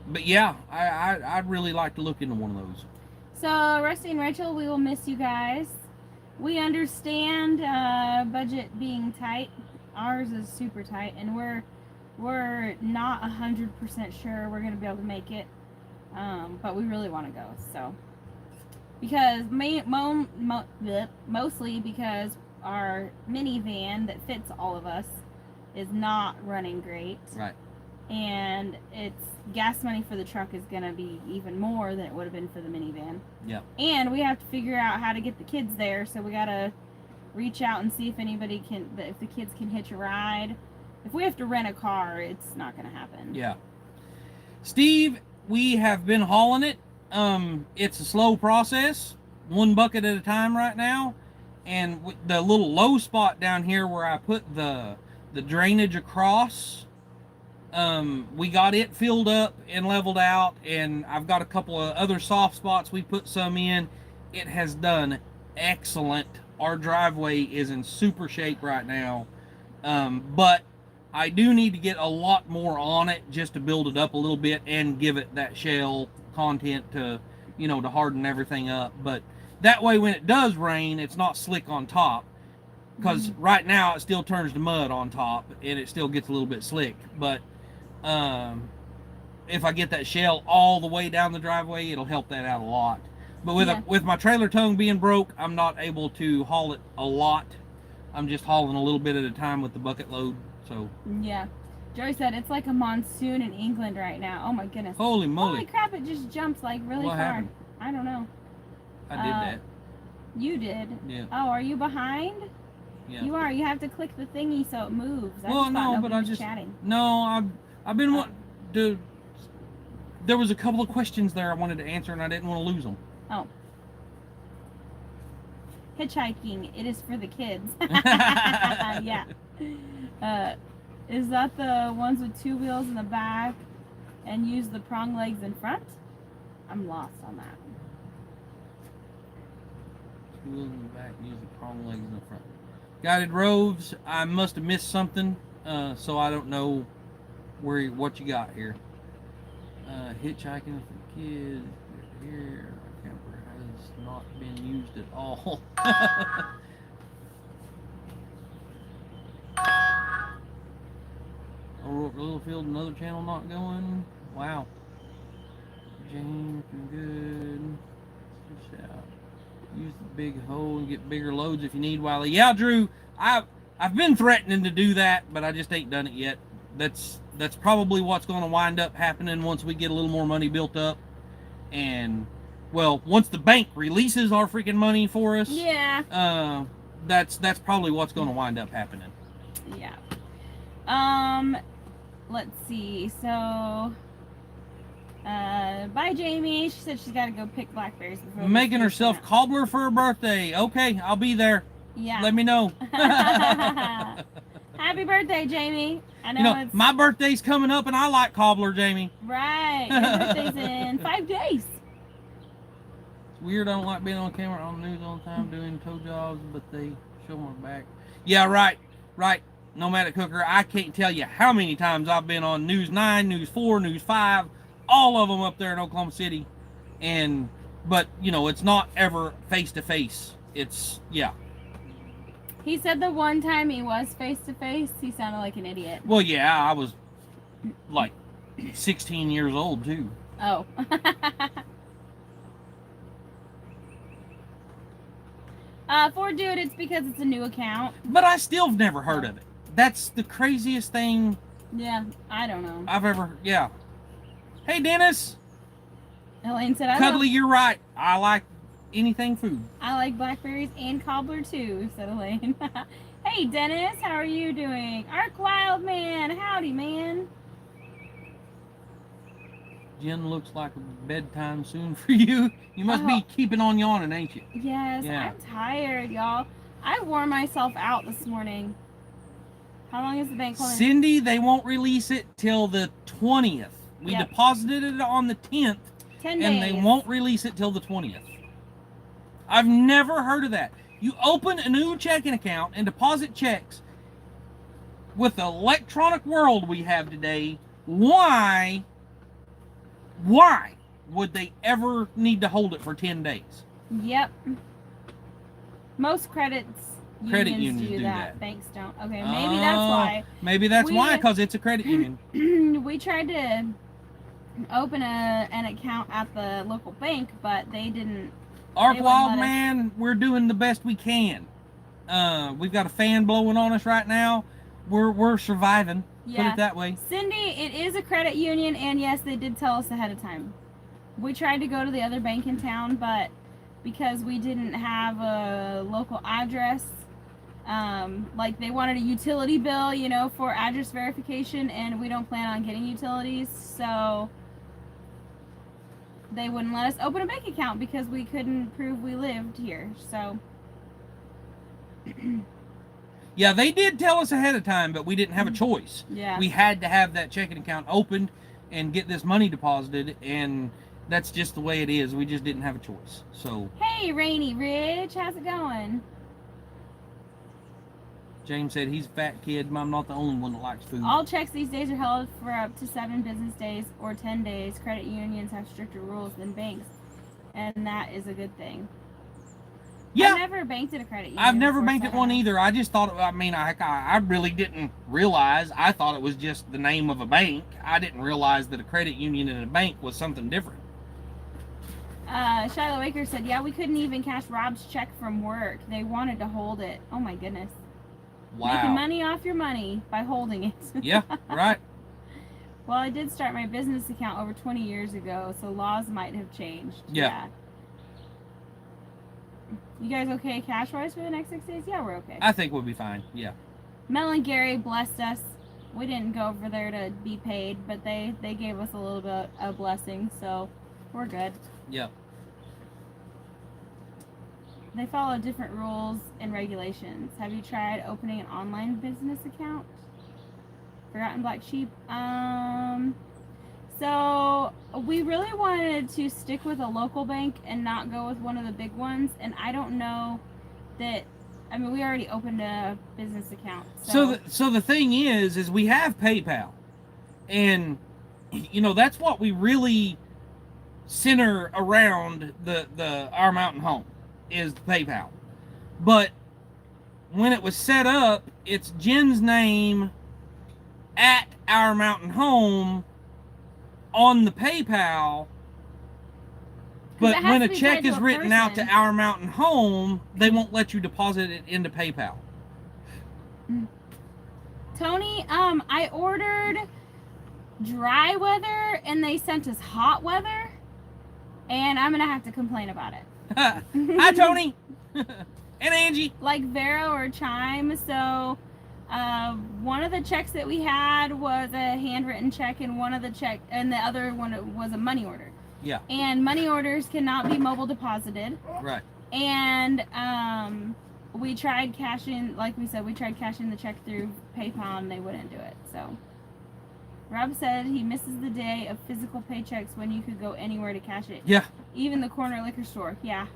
but yeah, I'd really like to look into one of those. So, Rusty and Rachel, we will miss you guys. We understand budget being tight. Ours is super tight, and we're not 100% sure we're gonna be able to make it, but we really want to go. So, because mostly because our minivan that fits all of us is not running great. Right. And it's gas money for the truck is gonna be even more than it would have been for the minivan. Yeah. And we have to figure out how to get the kids there, so we gotta reach out and see if anybody can, if the kids can hitch a ride. If we have to rent a car, it's not gonna happen. Yeah. Steve, we have been hauling it. It's a slow process, one bucket at a time right now, and the little low spot down here where I put the drainage across. We got it filled up and leveled out, and I've got a couple of other soft spots we put some in. It has done excellent. Our driveway is in super shape right now, but I do need to get a lot more on it just to build it up a little bit and give it that shell content to, to harden everything up. But that way when it does rain, it's not slick on top, because right now it still turns to mud on top and it still gets a little bit slick. But if I get that shell all the way down the driveway, it'll help that out a lot. But with my trailer tongue being broke, I'm not able to haul it a lot. I'm just hauling a little bit at a time with the bucket load. So yeah, Joey said it's like a monsoon in England right now. Oh my goodness! Holy moly! Holy crap! It just jumped like really What far. happened? I don't know. I did that. You did. Yeah. Oh, are you behind? Yeah. You are. You have to click the thingy so it moves. Well, no, but I just chatting. no. I've been wanting to. There was a couple of questions there I wanted to answer, and I didn't want to lose them. Oh. Hitchhiking. It is for the kids. Yeah. Is that the ones with two wheels in the back and use the prong legs in front? I'm lost on that. Two wheels in the back, use the prong legs in the front. Guided roads. I must have missed something, so I don't know what you got here. Hitchhiking for kids. Here, camper has not been used at all. Littlefield, another channel not going. Wow. James, good. Just out. Use the big hole and get bigger loads if you need, Wiley. Yeah, Drew. I've been threatening to do that, but I just ain't done it yet. That's probably what's going to wind up happening once we get a little more money built up, and well, once the bank releases our freaking money for us. Yeah. That's probably what's going to wind up happening. Yeah. Let's see. So, bye, Jamie. She said she's got to go pick blackberries before making herself cobbler for her birthday. Okay, I'll be there. Yeah. Let me know. Happy birthday, Jamie. I know, it's my birthday's coming up, and I like cobbler, Jamie. Right. Your birthday's in 5 days. It's weird. I don't like being on camera on the news all the time doing toe jobs, but they show my back. Yeah, right. Nomadic Cooker. I can't tell you how many times I've been on News 9, News 4, News 5, all of them up there in Oklahoma City, but it's not ever face to face. It's He said the one time he was face to face, he sounded like an idiot. Well, yeah, I was like 16 years old too. Oh. For dude, it's because it's a new account. But I still have never heard of it. That's the craziest thing. Yeah, I don't know. I've ever. Yeah. Hey, Dennis. Elaine said, Cuddly, you're right. I like anything food. I like blackberries and cobbler too, said Elaine. Hey, Dennis, how are you doing? Ark Wild Man, howdy, man. Jen, looks like a bedtime soon for you. You must be keeping on yawning, ain't you? Yes, Yeah. I'm tired, y'all. I wore myself out this morning. How long is the bank holding? Cindy, they won't release it till the 20th. We Yep. deposited it on the 10th, 10 and days. they won't release it till the 20th. I've never heard of that. You open a new checking account and deposit checks. With the electronic world we have today, why would they ever need to hold it for 10 days? Yep. Most credit unions do that. that. Banks don't. Okay, maybe that's why. Maybe that's why, because it's a credit union. We tried to open an account at the local bank, but they didn't. Arkwald, man, we're doing the best we can. We've got a fan blowing on us right now. We're surviving. Yeah. Put it that way. Cindy, it is a credit union, and yes, they did tell us ahead of time. We tried to go to the other bank in town, but because we didn't have a local address, like they wanted a utility bill, you know, for address verification, and we don't plan on getting utilities, so they wouldn't let us open a bank account because we couldn't prove we lived here. So yeah, they did tell us ahead of time, but we didn't have a choice. Yeah. We had to have that checking account opened and get this money deposited, and that's just the way it is. We just didn't have a choice. So hey, Rainy Ridge, how's it going? James said he's a fat kid. I'm not the only one that likes food. All checks these days are held for up to 7 business days or 10 days. Credit unions have stricter rules than banks, and that is a good thing. Yeah. I've never banked at a credit union. I've never before, banked so at one either. I just thought, I really didn't realize. I thought it was just the name of a bank. I didn't realize that a credit union and a bank was something different. Shiloh Baker said, yeah, we couldn't even cash Rob's check from work. They wanted to hold it. Oh my goodness. Wow. Making money off your money by holding it. Yeah, right. Well, I did start my business account over 20 years ago, so laws might have changed. Yeah. You guys okay cash-wise for the next 6 days? Yeah, we're okay. I think we'll be fine. Yeah. Mel and Gary blessed us. We didn't go over there to be paid, but they gave us a little bit of blessing, so we're good. Yep. They follow different rules and regulations. Have you tried opening an online business account? Forgotten Black Sheep. So we really wanted to stick with a local bank and not go with one of the big ones. And I don't know that. I mean, we already opened a business account. So the thing is we have PayPal, and you know that's what we really center around the Our Mountain Home is PayPal. But when it was set up, it's Jen's name at Our Mountain Home on the PayPal. But when a check is written out to Our Mountain Home, they won't let you deposit it into PayPal. Tony, I ordered dry weather and they sent us hot weather, and I'm gonna have to complain about it. Hi, Tony. And Angie. Like Vero or Chime. So one of the checks that we had was a handwritten check, and the other one was a money order. Yeah. And money orders cannot be mobile deposited. Right. And we tried cashing, like we said, the check through PayPal, and they wouldn't do it. So Rob said he misses the day of physical paychecks when you could go anywhere to cash it. Yeah. Even the corner liquor store. Yeah.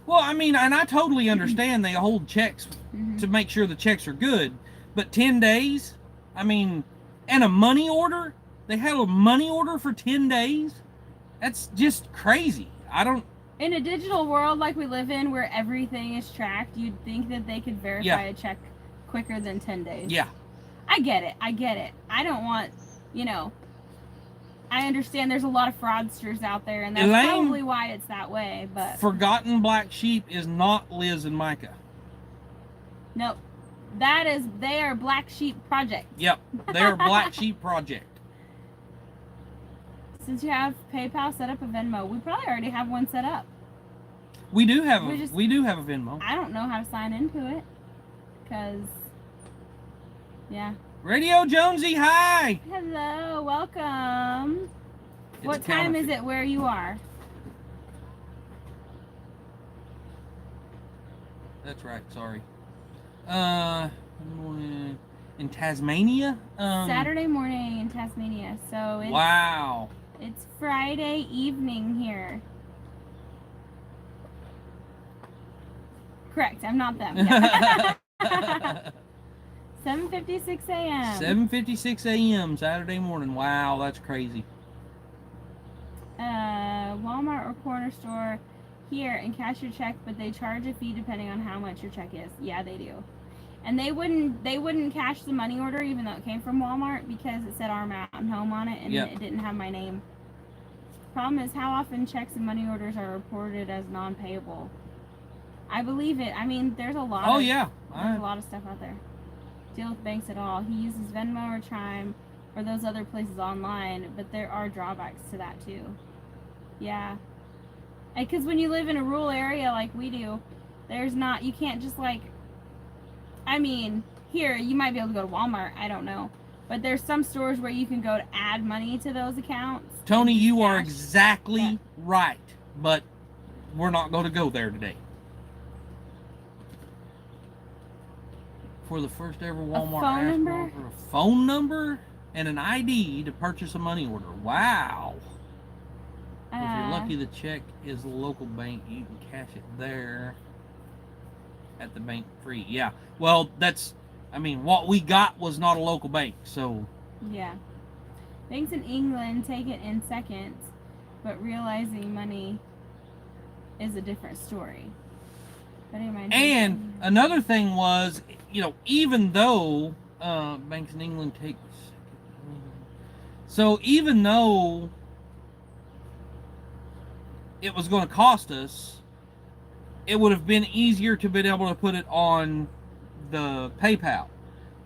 Well, I mean, and I totally understand they hold checks to make sure the checks are good, but 10 days? I mean, and a money order? They had a money order for 10 days? That's just crazy. In a digital world like we live in where everything is tracked, you'd think that they could verify a check quicker than 10 days. Yeah. I get it. I don't want, I understand there's a lot of fraudsters out there, and that's probably why it's that way, but... Forgotten Black Sheep is not Liz and Micah. Nope. They are Black Sheep Project. Yep. They're Black Sheep Project. Since you have PayPal, set up a Venmo. We probably already have one set up. We do have a Venmo. I don't know how to sign into it, because... Yeah. Radio Jonesy, hi! Hello, welcome. What time is it where you are? That's right. Sorry. In Tasmania. Saturday morning in Tasmania. So it's, Wow. it's Friday evening here. Correct. I'm not them. 7:56 a.m. 7:56 a.m. Saturday morning. Wow, that's crazy. Walmart or corner store here and cash your check, but they charge a fee depending on how much your check is. Yeah, they do. And they wouldn't cash the money order even though it came from Walmart because it said Our Mountain Home on it and Yep. it didn't have my name. Problem is how often checks and money orders are reported as non-payable. I believe it. I mean, there's a lot. Oh of, yeah. There's a lot of stuff out there. Deal with banks at all. He uses Venmo or Chime or those other places online, but there are drawbacks to that too. Yeah. Because when you live in a rural area like we do, there's not, you can't just like, I mean, here, you might be able to go to Walmart, I don't know. But there's some stores where you can go to add money to those accounts. Tony, and just you are cash. exactly Yeah. right, but we're not going to go there today. For the first ever Walmart phone asked number? for a phone number and an ID to purchase a money order. Wow. If you're lucky the check is the local bank, you can cash it there at the bank free. Yeah. Well, that's, I mean, what we got was not a local bank, so. Yeah. Banks in England take it in seconds, but realizing money is a different story. But anyway, And another thing was, you know, even though banks in England take, so even though it was going to cost us, it would have been easier to be able to put it on the PayPal.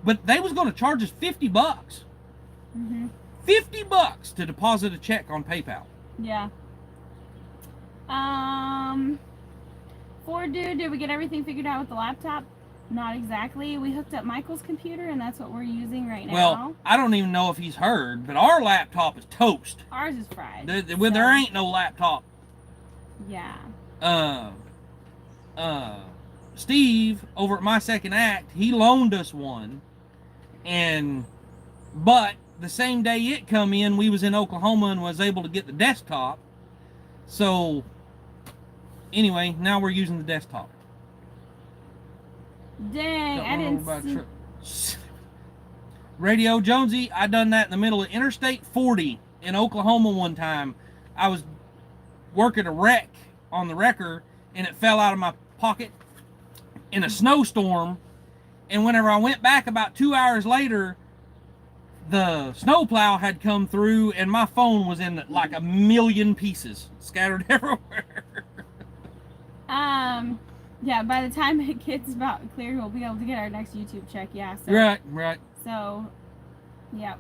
But they was going to charge us $50. Mm-hmm. $50 to deposit a check on PayPal. Yeah. Ford dude, did we get everything figured out with the laptop? Not exactly. We hooked up Michael's computer, and that's what we're using right now. Well, I don't even know if he's heard, but our laptop is toast. Ours is fried. There ain't no laptop. Yeah. Steve over at My Second Act, he loaned us one, but the same day it come in, we was in Oklahoma and was able to get the desktop. So anyway, now we're using the desktop. Dang, I didn't see. Radio Jonesy, I done that in the middle of Interstate 40 in Oklahoma one time. I was working a wreck on the wrecker and it fell out of my pocket in a snowstorm, and whenever I went back about 2 hours later, the snowplow had come through and my phone was in like a million pieces scattered everywhere. Yeah, by the time it gets about clear, we'll be able to get our next YouTube check. Yeah. So, Right. So, yeah.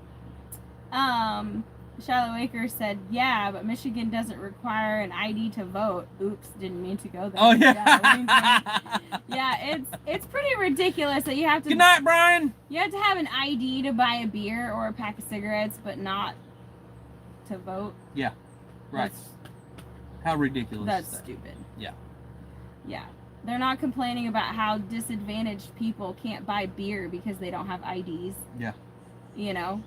Shiloh Akers said, yeah, but Michigan doesn't require an ID to vote. Oops, didn't mean to go there. Oh, yeah. Yeah, it's pretty ridiculous that you have to. Good night, Brian. You have to have an ID to buy a beer or a pack of cigarettes, but not to vote. Yeah, right. How ridiculous That's is that? stupid. Yeah. Yeah. They're not complaining about how disadvantaged people can't buy beer because they don't have IDs. Yeah. You know?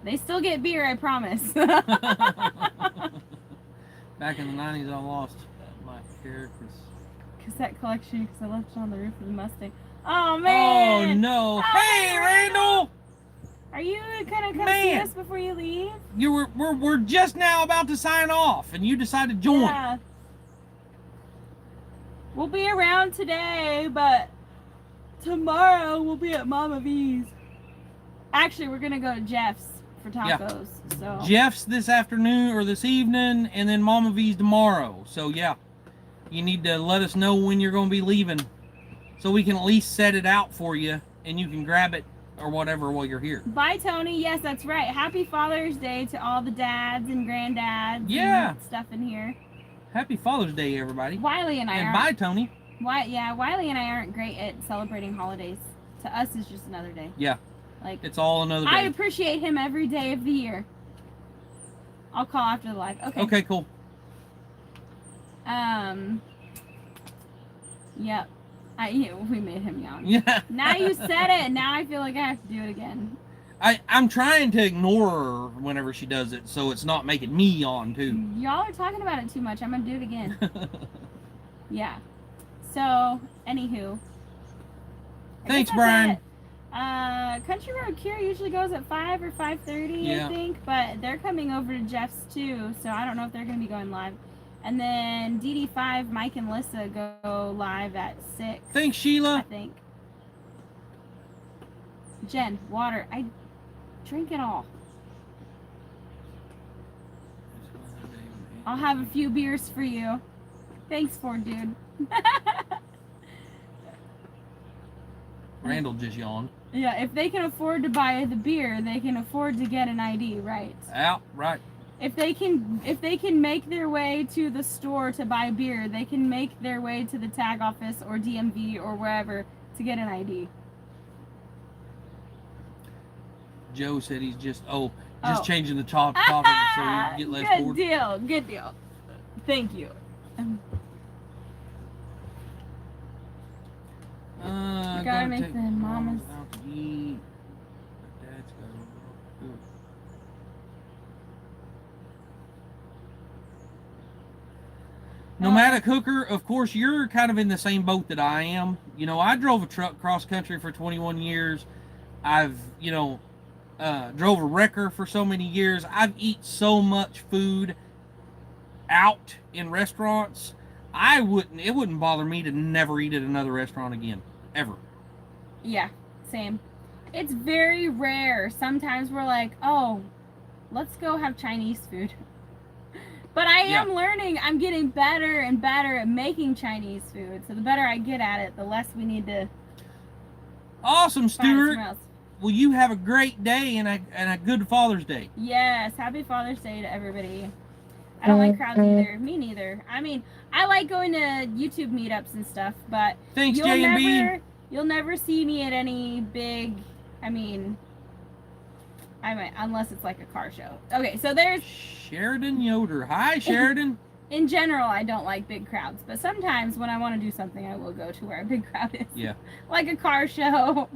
They still get beer, I promise. Back in the 90s, I lost my characters. Cassette collection because I left it on the roof of the Mustang. Oh, man! Oh, no. Oh, Hey, Randall! Are you gonna come see Man. us before you leave? We're just now about to sign off, and you decided to join. Yeah. We'll be around today, but tomorrow we'll be at Mama V's. Actually, we're gonna go to Jeff's for tacos. So Jeff's this afternoon or this evening, and then Mama V's tomorrow. So yeah, you need to let us know when you're going to be leaving, so we can at least set it out for you, and you can grab it or whatever while you're here. Bye, Tony. Yes, that's right. Happy Father's Day to all the dads and granddads. Yeah. And stuff in here. Happy Father's Day, everybody. Wiley and I And aren't. bye, Tony. Wiley and I aren't great at celebrating holidays. To us, it's just another day. Yeah. Like, It's all another I day. appreciate him every day of the year. I'll call after the live. Okay. Okay, cool. Yep. We made him yawn. Yeah. Now you said it. Now I feel like I have to do it again. I'm trying to ignore her whenever she does it, so it's not making me yawn too. Y'all are talking about it too much. I'm gonna do it again. Yeah. So, anywho. Thanks, Brian. Country Road Cure usually goes at 5 or 5:30, Yeah. I think, but they're coming over to Jeff's too, so I don't know if they're gonna be going live. And then DD5, Mike and Lissa go live at 6. Thanks, Sheila. I think. Jen, water. I drink it all. I'll have a few beers for you. Thanks, Ford dude. Randall just yawned. Yeah, if they can afford to buy the beer, they can afford to get an ID, right? Out, right. If they can make their way to the store to buy beer, they can make their way to the tag office or DMV or wherever to get an ID. Joe said he's just changing the topic so you can get less bored. Good deal. Thank you. I gotta make the mamas out to eat. Dad's got good. Nomadic Hooker, of course, you're kind of in the same boat that I am. You know, I drove a truck cross country for 21 years. I've, drove a wrecker for so many years. I've eaten so much food out in restaurants. It wouldn't bother me to never eat at another restaurant again. Ever. Yeah, same. It's very rare. Sometimes we're like, oh, let's go have Chinese food. But I am learning. I'm getting better and better at making Chinese food. So the better I get at it, the less we need to. Awesome, Stuart. Else. Well, you have a great day and a good Father's Day. Yes, happy Father's Day to everybody. I don't like crowds either. Me neither. I mean, I like going to YouTube meetups and stuff, but thanks, J&B. You'll never see me at any big. I might, unless it's like a car show. Okay, so there's Sheridan Yoder. Hi, Sheridan. In general, I don't like big crowds, but sometimes when I want to do something, I will go to where a big crowd is. Yeah. Like a car show.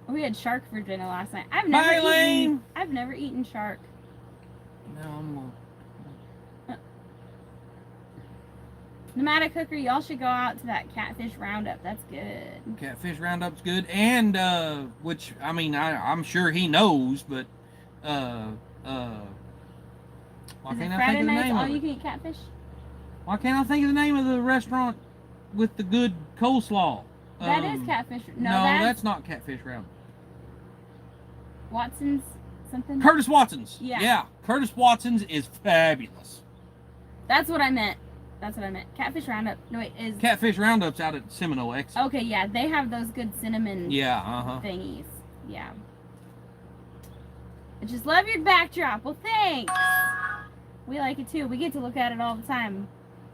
We had shark for dinner last night. I've never eaten shark. No, I'm going. Nomadic Hooker, y'all should go out to that catfish roundup. That's good. Catfish roundup's good, and which I'm sure he knows, but why can't I think of the name all of you it? can eat catfish? Why can't I think of the name of the restaurant with the good coleslaw? That is catfish. No, that's not catfish roundup. Watson's something. Curtis Watson's. Yeah. Curtis Watson's is fabulous. That's what I meant. Catfish Roundup. No, wait, is Catfish Roundup's out at Seminole X. Okay, yeah, they have those good cinnamon thingies. Yeah. I just love your backdrop. Well, thanks. We like it too. We get to look at it all the time.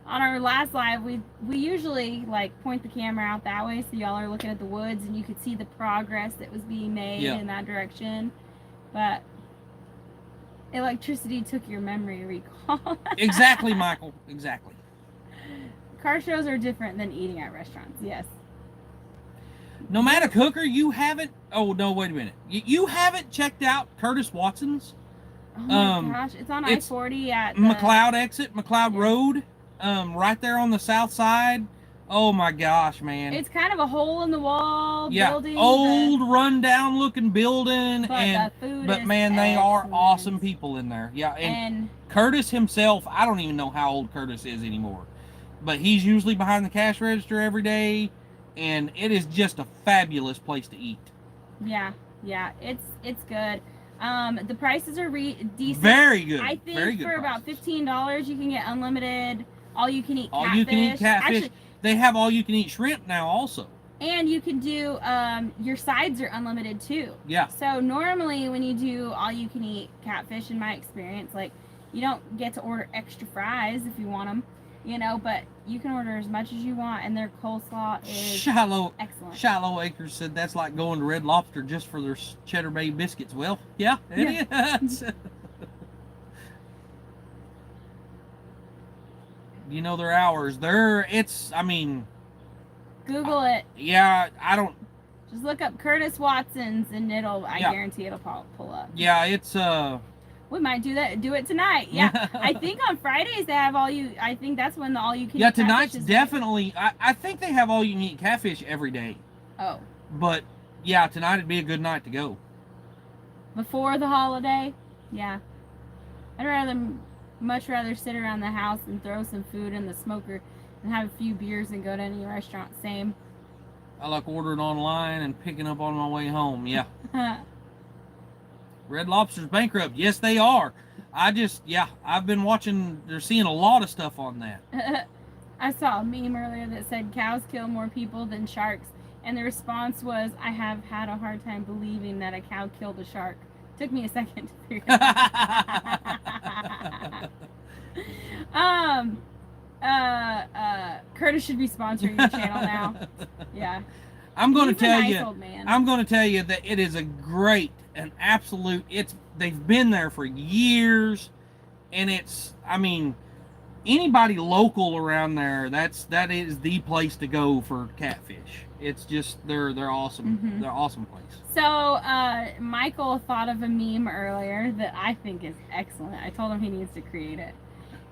On our last live, we usually point the camera out that way, so y'all are looking at the woods and you could see the progress that was being made in that direction. But electricity took your memory recall. Exactly, Michael. Exactly. Car shows are different than eating at restaurants. Yes. Nomadic Hooker, you haven't. Oh no! Wait a minute. You haven't checked out Curtis Watson's. Oh my gosh! It's on I-40 at McLeod exit, McLeod Road. Right there on the south side. Oh my gosh, man! It's kind of a hole in the wall building. Old, rundown looking building, but the food is man, they are awesome people in there. Yeah, and Curtis himself, I don't even know how old Curtis is anymore, but he's usually behind the cash register every day, and it is just a fabulous place to eat. Yeah, it's good. The prices are decent. Very good. I think very good for prices. about $15, you can get unlimited, all you can eat catfish. All you can eat catfish. Actually, they have all you can eat shrimp now also. And you can do, your sides are unlimited too. Yeah. So normally when you do all you can eat catfish, in my experience, you don't get to order extra fries if you want them, but you can order as much as you want, and their coleslaw is excellent. Shiloh Acres said that's like going to Red Lobster just for their Cheddar Bay biscuits. Well, yeah, it is. You know their hours. I mean, Google it. yeah, I don't. Just look up Curtis Watson's and I Yeah. guarantee it'll pull up. Yeah, it's We might do it tonight. Yeah. I think on Fridays they have I think that's when the all you can Yeah, eat catfish tonight's is definitely. I think they have all you can eat catfish every day. Oh. But yeah, tonight would be a good night to go. Before the holiday? Yeah. Much rather sit around the house and throw some food in the smoker and have a few beers and go to any restaurant. Same. I like ordering online and picking up on my way home. Yeah. Red Lobster's bankrupt. Yes, they are. I've been watching. They're seeing a lot of stuff on that. I saw a meme earlier that said cows kill more people than sharks, and the response was, "I have had a hard time believing that a cow killed a shark." Took me a second to figure it out. Curtis should be sponsoring your channel now. Yeah. I'm going He's to tell a nice you. old man. I'm going to tell you that it is a great, an absolute. They've been there for years, and I mean, anybody local around there, that is the place to go for catfish. It's just they're awesome. Mm-hmm. They're awesome place. So Michael thought of a meme earlier that I think is excellent. I told him he needs to create it.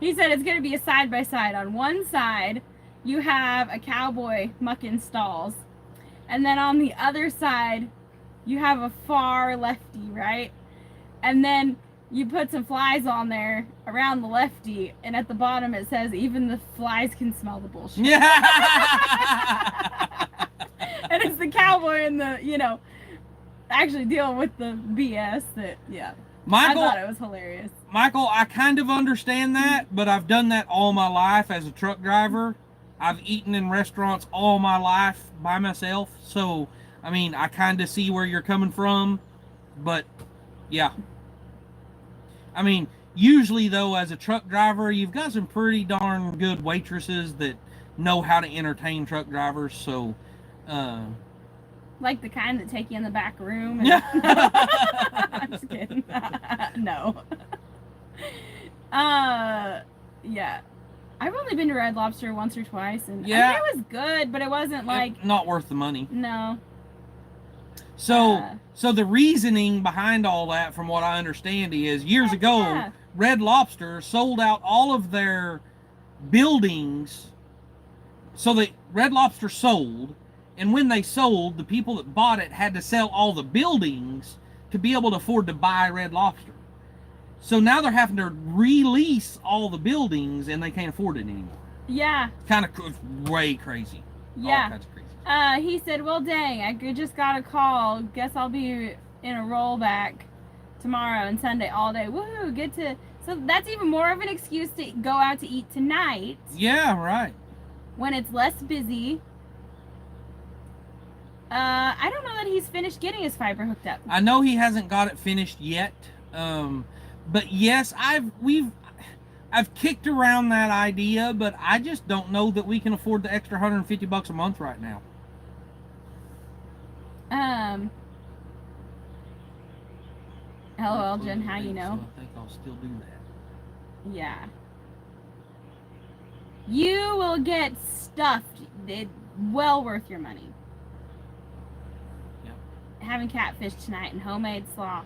He said it's going to be a side by side. On one side, you have a cowboy mucking stalls, and then on the other side, you have a far lefty, right? And then you put some flies on there around the lefty, and at the bottom it says, even the flies can smell the bullshit. Yeah. And it's the cowboy and actually dealing with the BS that, Michael, I thought it was hilarious. Michael, I kind of understand that, but I've done that all my life as a truck driver. I've eaten in restaurants all my life by myself, so, I mean, I kind of see where you're coming from, but, yeah. I mean, usually, though, as a truck driver, you've got some pretty darn good waitresses that know how to entertain truck drivers, so, like the kind that take you in the back room. And I'm just kidding. No. Yeah. I've only been to Red Lobster once or twice, and I mean, it was good, but it wasn't like not worth the money. No. So the reasoning behind all that, from what I understand, is years ago, Red Lobster sold out all of their buildings. So the Red Lobster sold, and when they sold, the people that bought it had to sell all the buildings to be able to afford to buy Red Lobster. So now they're having to release all the buildings, and they can't afford it anymore. Yeah. Kind of way crazy. Yeah. All kinds of crazy. He said, well, dang, I just got a call. Guess I'll be in a rollback tomorrow and Sunday all day. Woohoo, so that's even more of an excuse to go out to eat tonight. Yeah, right. When it's less busy. I don't know that he's finished getting his fiber hooked up. I know he hasn't got it finished yet. But yes, I've kicked around that idea, but I just don't know that we can afford the extra $150 a month right now. LOL, Jen, how you know? So I think I'll still do that. Yeah. You will get stuffed. It's well worth your money. Yep. Having catfish tonight and homemade slaw.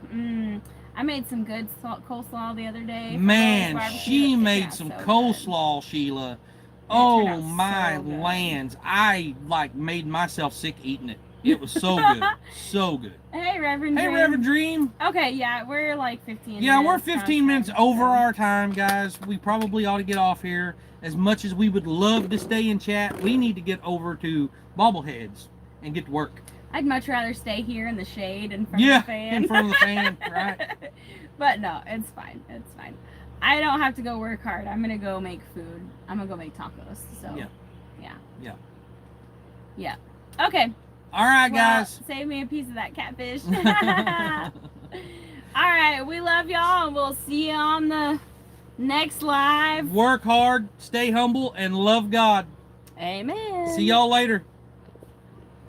I made some good coleslaw the other day. Man, she made some coleslaw, Sheila. Oh my lands. I made myself sick eating it. It was so good. So good. Hey, Reverend Dream. Hey, Reverend Dream. Okay, yeah, we're like 15 minutes. Yeah, we're 15 minutes over our time, guys. We probably ought to get off here. As much as we would love to stay and chat, we need to get over to Bobbleheads and get to work. I'd much rather stay here in the shade in front of the fan. In front of the fan, right. But no, it's fine. It's fine. I don't have to go work hard. I'm going to go make food. I'm going to go make tacos. So, yeah. Okay. All right, guys. Save me a piece of that catfish. All right. We love y'all, and we'll see you on the next live. Work hard, stay humble, and love God. Amen. See y'all later.